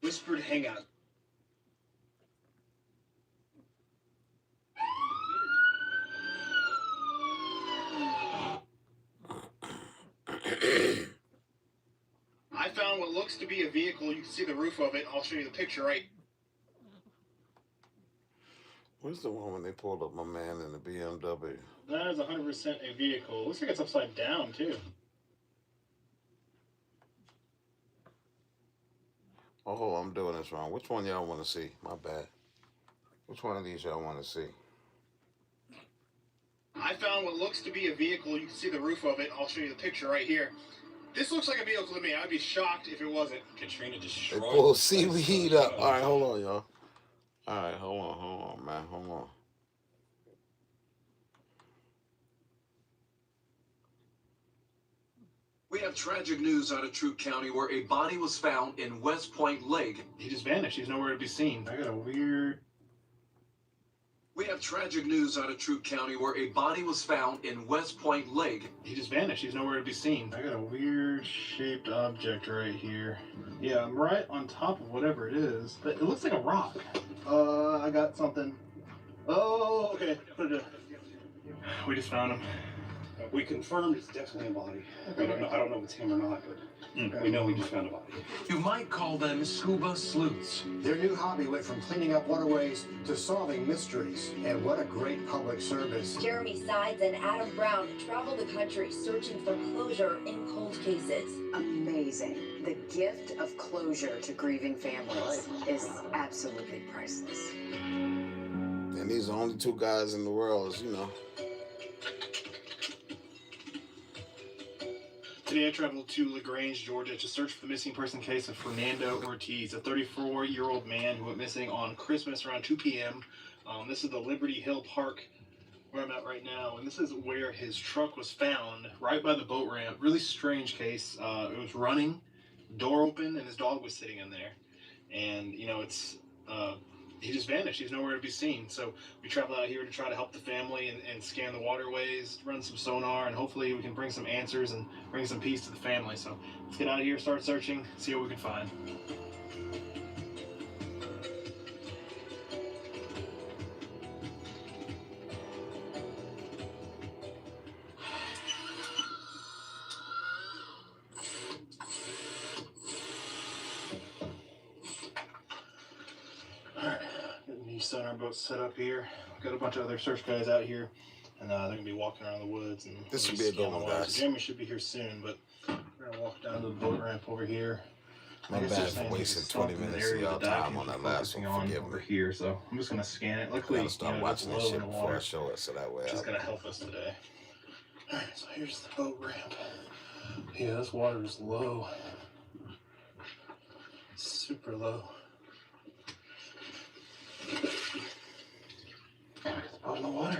whispered hangout. I found what looks to be a vehicle. You can see the roof of it. I'll show you the picture right. Where's the one when they pulled up my man in the BMW? That is 100% a vehicle. Looks like it's upside down, too. Oh, hold on, I'm doing this wrong. Which one y'all want to see? My bad. Which one of these y'all want to see? I found what looks to be a vehicle. You can see the roof of it. I'll show you the picture right here. This looks like a vehicle to me. I'd be shocked if it wasn't. Katrina They destroyed. pulled seaweed up. All right, hold on, y'all. All right, hold on, man. Hold on. We have tragic news out of Troup County where a body was found in West Point Lake. He just vanished. He's nowhere to be seen. I got a weird... We have tragic news out of Troup County where a body was found in West Point Lake. He just vanished. He's nowhere to be seen. I got a weird shaped object right here. Yeah, I'm right on top of whatever it is, but it looks like a rock. I got something. Oh, okay. Put it in. We just found him. We confirmed it's definitely a body. We don't know, I don't know if it's him or not, but we know we just found a body. You might call them scuba sleuths. Their new hobby went from cleaning up waterways to solving mysteries. And what a great public service. Jeremy Sides and Adam Brown travel the country searching for closure in cold cases. Amazing. The gift of closure to grieving families is absolutely priceless. And these are the only two guys in the world, you know. Today I traveled to LaGrange, Georgia to search for the missing person case of Fernando Ortiz, a 34-year-old man who went missing on Christmas around 2 p.m. This is the Liberty Hill Park where I'm at right now, and this is where his truck was found, right by the boat ramp. Really strange case. It was running, door open, and his dog was sitting in there. And, you know, he just vanished. He's nowhere to be seen. So we travel out here to try to help the family and scan the waterways, run some sonar, and hopefully we can bring some answers and bring some peace to the family. So let's get out of here, start searching, see what we can find. Sonar boat set up here. We've got a bunch of other search guys out here, and they're gonna be walking around the woods. And this should be a good one, guys. Jeremy should be here soon, but we're gonna walk down to the boat ramp over here. My bad for wasting 20 minutes of y'all time on that last one. Forgive over me. here, so I'm just gonna scan it. Luckily, I gotta start watching this shit before I show it, so that way. It's gonna help us today. All right, so here's the boat ramp. Yeah, this water is low, super low. It's out in the water.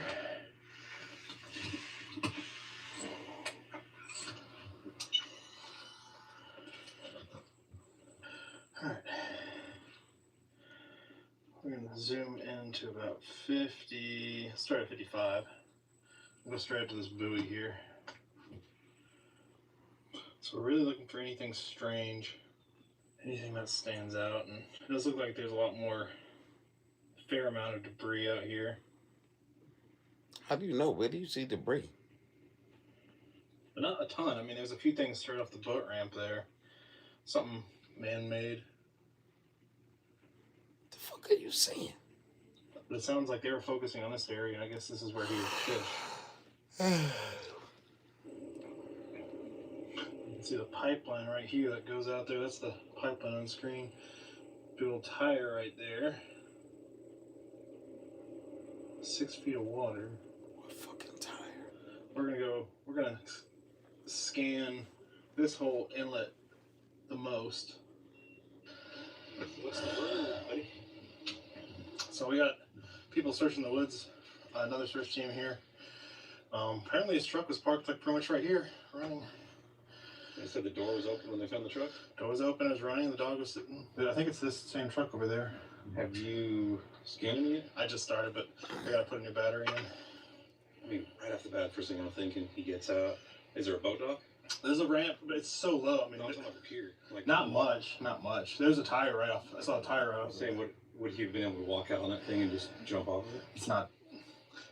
Alright. We're going to zoom into about 50, start at 55. We'll go straight up to this buoy here. So we're really looking for anything strange, anything that stands out, and it does look like there's a lot more, fair amount of debris out here. How do you know? Where do you see debris? But not a ton. I mean, there's a few things straight off the boat ramp there. Something man-made. The fuck are you saying? But it sounds like they were focusing on this area, and I guess this is where he would fish. You can see the pipeline right here that goes out there. That's the pipeline on screen. Big old tire right there. 6 feet of water. What fucking tire? We're gonna scan this whole inlet the most. What's the word, buddy? So we got people searching the woods, another search team here. Apparently his truck was parked like pretty much right here, running. They said the door was open when they found the truck? Door was open, it was running, the dog was sitting. I think it's this same truck over there. Have you scanned it yet? I just started, but I gotta put a new battery in. I mean, right off the bat, first thing I'm thinking, he gets out. Is there a boat dock? There's a ramp, but it's so low. I mean, I'm talking about the pier. Like, not much. There's a tire right off. I saw a tire right off. I'm saying, would he have been able to walk out on that thing and just jump off of it? It's not.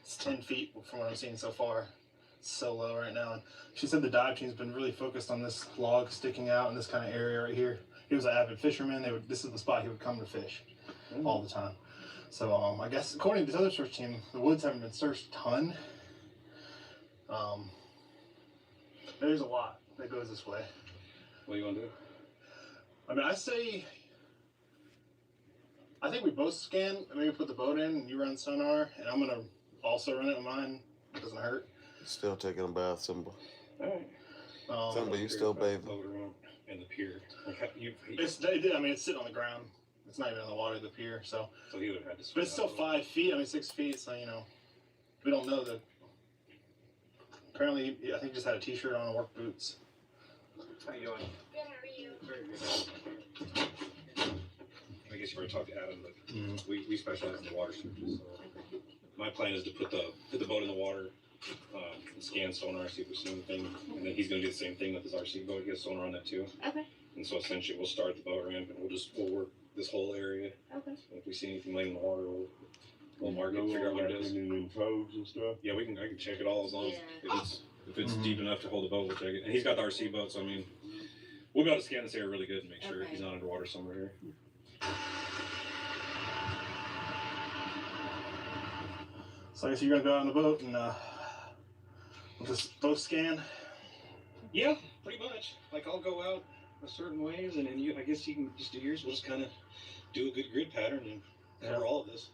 It's 10 feet from what I'm seeing so far. It's so low right now. And she said the dive team's been really focused on this log sticking out in this kind of area right here. He was an avid fisherman. This is the spot he would come to fish all the time. So I guess according to this other search team, the woods haven't been searched a ton. There's a lot that goes this way. What do you want to do? I mean, I think we both scan, maybe put the boat in and you run sonar, and I'm going to also run it on mine. It doesn't hurt. Still taking a bath, Simba. All right. Simba, you still bathing? And the pier. It's sitting on the ground. It's not even in the water, the pier, so he would have had to swim. But it's still 5 feet, 6 feet, so, we don't know that. Apparently, I think he just had a t-shirt on and work boots. How you doing? Good, how are you? Very good. I guess you already talked to Adam, but we specialize in the water searches. So my plan is to put the boat in the water, and scan sonar, see if we see anything, and then he's going to do the same thing with his RC boat. He has sonar on that too. Okay. And so essentially, we'll start the boat ramp, and we'll work this whole area. Okay. If we see anything laying in the water, we'll mark it, figure out what it is. In codes and stuff. Yeah, I can check it all as long as if it's deep enough to hold the boat, we'll check it. And he's got the RC boat, so we'll be able to scan this area really good and make sure he's not underwater somewhere here. So I guess you're gonna go out on the boat and we'll just both scan. Yeah, pretty much. Like I'll go out a certain ways, and then I guess you can just do yours. We'll just kind of do a good grid pattern and cover all of this.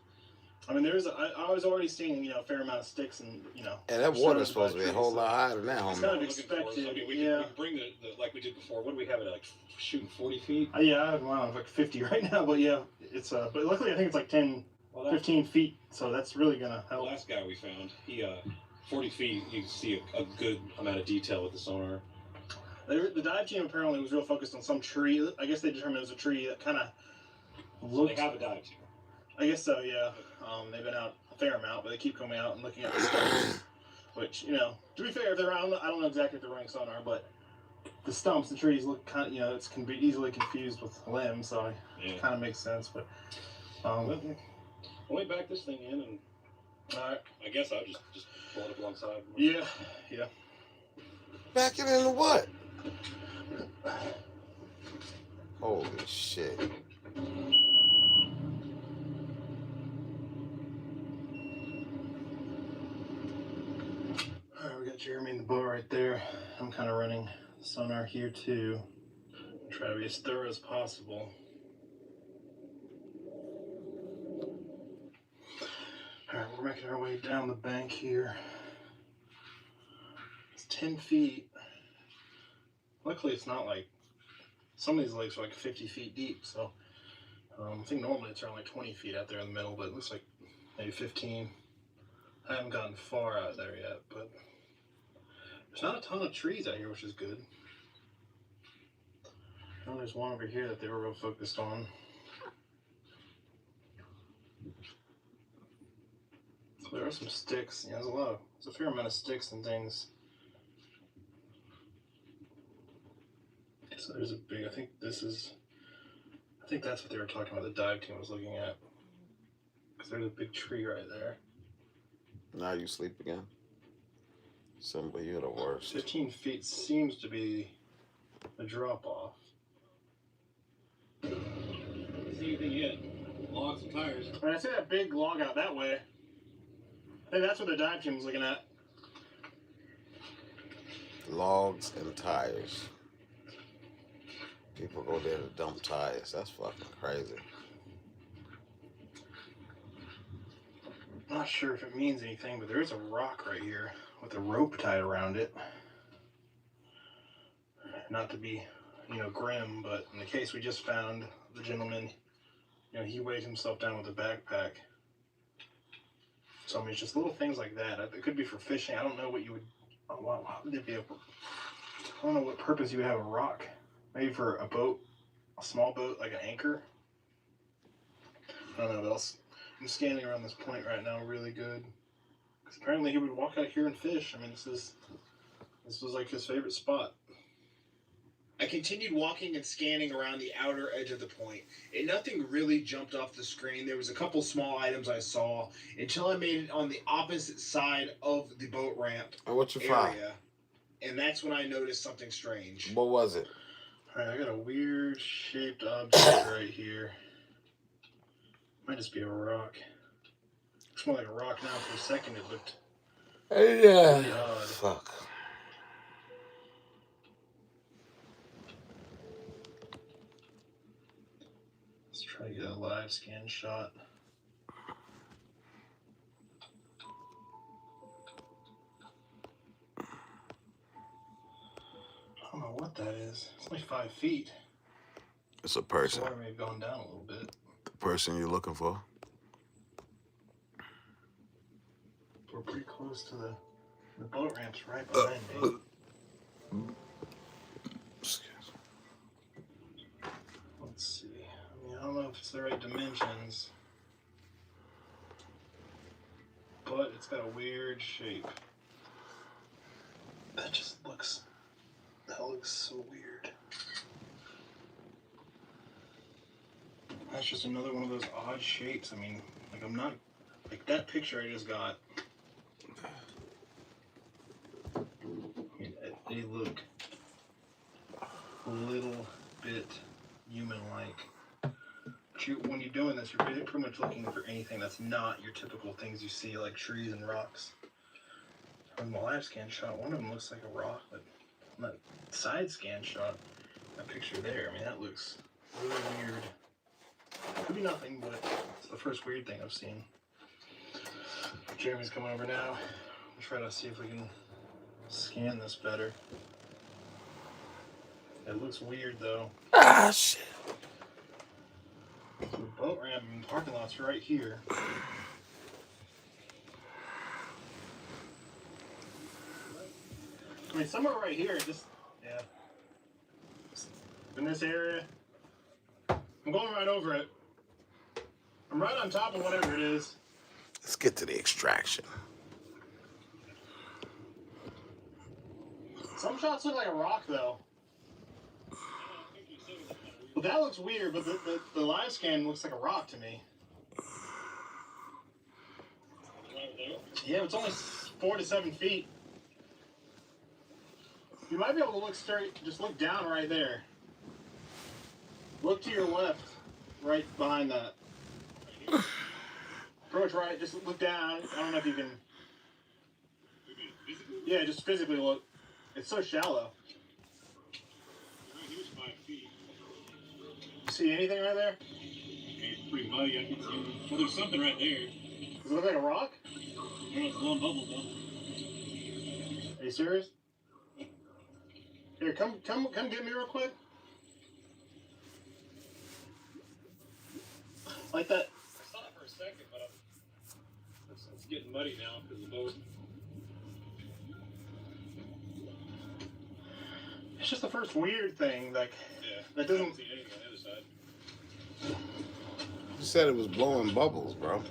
I mean, I was already seeing a fair amount of sticks and And that water's supposed to be a whole lot higher than that, It's homie. kind of expected. I mean, we can bring the like we did before. What do we have it like shooting 40 feet? Yeah, I have mine like 50 right now, but yeah, it's but luckily I think it's like 10, 15 feet, so that's really gonna help. The last guy we found, he 40 feet, you can see a good amount of detail with the sonar. The dive team apparently was real focused on some tree. I guess they determined it was a tree that kind of looked. They have a dive team. I guess so, yeah. They've been out a fair amount, but they keep coming out and looking at the stumps. Which, to be fair, if they're I don't know exactly if they're running sonar, but the stumps, the trees look kind of, it can be easily confused with limbs, so it kind of makes sense. But let me back this thing in, and I guess I'll just pull it up alongside. Yeah. Back it into what? Holy shit. Alright, we got Jeremy in the boat right there. I'm kind of running sonar here too. Try to be as thorough as possible. Alright, we're making our way down the bank here. It's 10 feet. Luckily, it's not like some of these lakes are like 50 feet deep, so I think normally it's around like 20 feet out there in the middle, but it looks like maybe 15. I haven't gotten far out there yet, but there's not a ton of trees out here, which is good. I know there's one over here that they were real focused on. So there are some sticks. Yeah, there's a fair amount of sticks and things. So there's a big, I think that's what they were talking about, the dive team was looking at. Because there's a big tree right there. Now you sleep again? Simba, you're the worst. 15 feet seems to be a drop off. See anything yet? Logs and tires. When I see that big log out that way, I think that's what the dive team was looking at. Logs and tires. People go there to dump tires. That's fucking crazy. I'm not sure if it means anything, but there is a rock right here with a rope tied around it. Not to be, grim, but in the case we just found, the gentleman, he weighed himself down with a backpack. So, I mean, it's just little things like that. It could be for fishing. I don't know what you would, why would it be I don't know what purpose you would have a rock. Maybe for a boat, a small boat, like an anchor. I don't know, but I'm scanning around this point right now really good. Because apparently he would walk out here and fish. I mean, this was like his favorite spot. I continued walking and scanning around the outer edge of the point, and nothing really jumped off the screen. There was a couple small items I saw until I made it on the opposite side of the boat ramp What you area, find? and that's when I noticed something strange. What was it? All right, I got a weird shaped object right here. Might just be a rock. Looks more like a rock now. For a second, it looked really odd. Fuck. Let's try to get a live scan shot. I don't know what that is. It's only 5 feet. It's a The person. water may have gone down a little bit. The person you're looking for. We're pretty close to the boat ramp's right behind me. Let's see. I mean, I don't know if it's the right dimensions, but it's got a weird shape. That looks so weird. That's just another one of those odd shapes. I mean, like I'm not, like that picture I just got. I mean, they look a little bit human-like. But when you're doing this, you're pretty much looking for anything that's not your typical things you see, like trees and rocks. On the live scan shot, one of them looks like a rock, but on that side scan shot, that picture there, I mean, that looks really weird. Could be nothing, but it's the first weird thing I've seen. Jeremy's coming over now. We'll try to see if we can scan this better. It looks weird, though. Ah, shit. The boat ramp and parking lot's right here. I mean, somewhere right here, just, yeah. In this area. I'm going right over it. I'm right on top of whatever it is. Let's get to the extraction. Some shots look like a rock, though. Well, that looks weird, but the live scan looks like a rock to me. Yeah, it's only 4 to 7 feet. You might be able to look straight, just look down right there. Look to your left, right behind that. Approach right, just look down. I don't know if you can... Yeah, just physically look. It's so shallow. Here's 5 feet. You see anything right there? It's pretty muddy. I can see. Well, there's something right there. Does it look like a rock? Yeah, it's blowing bubbles though. Are you serious? Here, come get me real quick. Like that. I saw it for a second, but it's getting muddy now because of the boat. It's just the first weird thing, like, Yeah, that I doesn't... don't see anything on the other side. You said it was blowing bubbles, bro.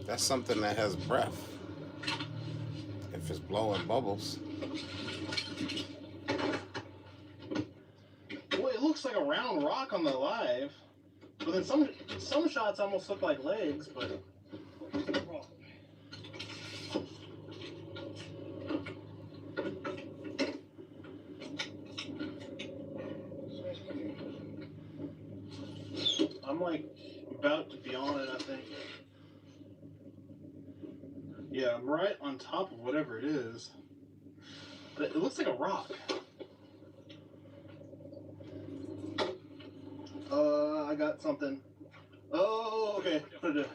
That's something that has breath. If it's blowing bubbles. Well, it looks like a round rock on the live, but then some shots almost look like legs, but... I'm like about to be on it, I think. Yeah, I'm right on top of whatever it is. But it looks like a rock. I got something. Oh, okay. Put it in.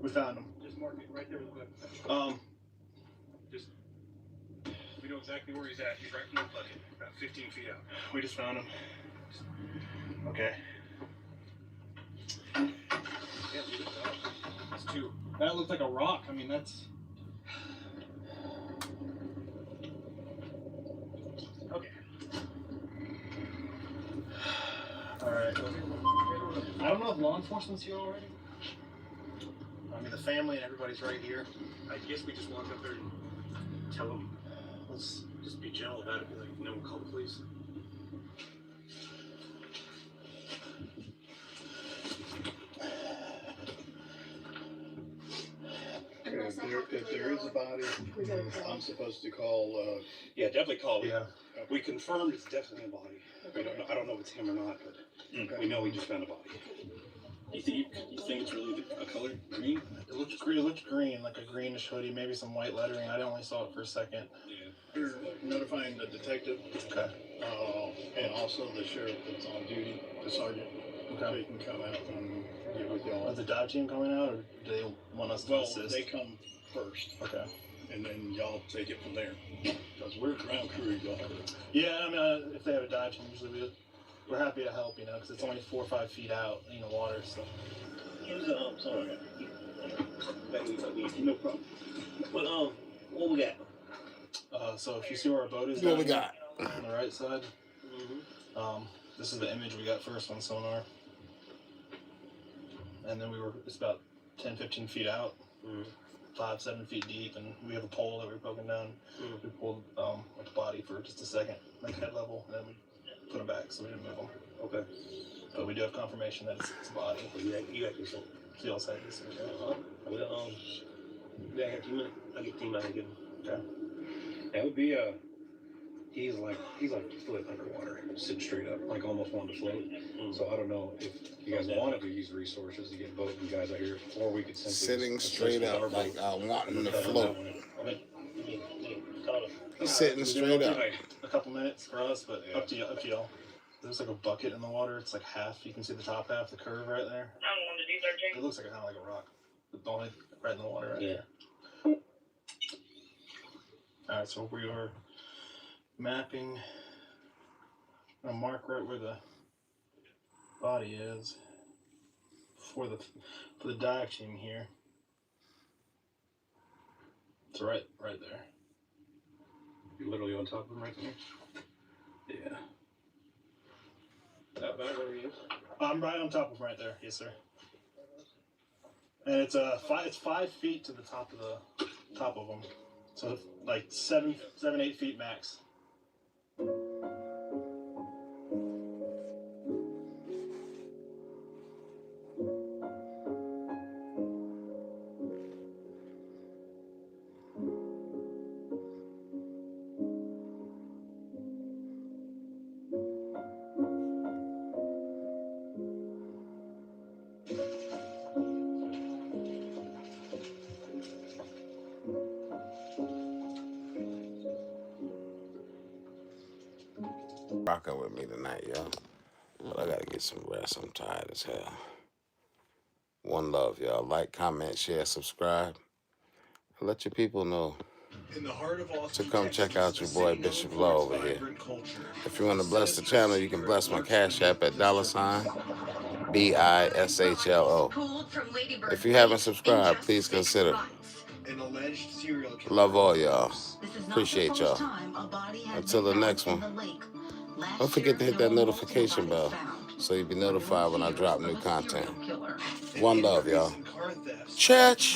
We found him. Just mark it right there with the Just, we know exactly where he's at. He's right in the bucket, about 15 feet out. We just found him. Okay. Yeah, it's 2. That looks like a rock. I mean, that's... Okay. Alright. I don't know if law enforcement's here already. I mean, the family and everybody's right here. I guess we just walk up there and Tell them, let's just be gentle about it. Be like, no one call the police. If there is a body, I'm supposed to call. Yeah, definitely call it. Yeah. We confirmed it's definitely a body. We don't know, I don't know if it's him or not, but we know we just found a body. You think it's really a color green? It looks green, like a greenish hoodie, maybe some white lettering. I only saw it for a second. Yeah. We're notifying the detective. Okay. And also the sheriff that's on duty, the sergeant. Okay. They can come out and get with y'all. Is the dive team coming out, or do they want us to assist? They come first. Okay. And then y'all take it from there. Because we're ground crew, y'all. Yeah, I mean, if they have a dive team, usually we're happy to help, because it's only 4 or 5 feet out, water, so. Sorry. No problem. Well, what we got? So if you see where our boat is, What we got? On the right side. This is the image we got first on sonar. And then it's about 10, 15 feet out, 5, 7 feet deep, and we have a pole that we're poking down. We pulled with the body for just a second, like head level, and then we put them back so we didn't move them. Okay. But we do have confirmation that it's a body. You got your phone. So y'all say this. Well, yeah, I got 2 minutes. I'll get 2 minutes. Okay. That would be he's like a foot underwater, sitting straight up, like almost wanting to float. So I don't know if you guys wanted to use resources to get both of you guys out here, or we could simply sitting straight up, like wanting to float. He's sitting straight up. A couple minutes for us, but up to y'all. There's like a bucket in the water. It's like half. You can see the top half, the curve right there. It looks like kind of like a rock, but only right in the water right there. All right, so we are mapping. I'm gonna mark right where the body is for the dive team here. It's right there. You're literally on top of him right there? Yeah. That about where he is? I'm right on top of him right there. Yes, sir. And it's 5 feet to the top of him. So like 7, 8 feet max. Rocking with me tonight, y'all. But I gotta get some rest. I'm tired as hell. One love, y'all. Like, comment, share, subscribe. Let your people know to come check out your boy BishopLo over here. If you want to bless the channel, you can bless my Cash App at $BISHLO. If you haven't subscribed, please consider. Love all y'all. Appreciate y'all. Until the next one. Don't forget to hit that notification bell so you'll be notified when I drop new content. One love, y'all. Church.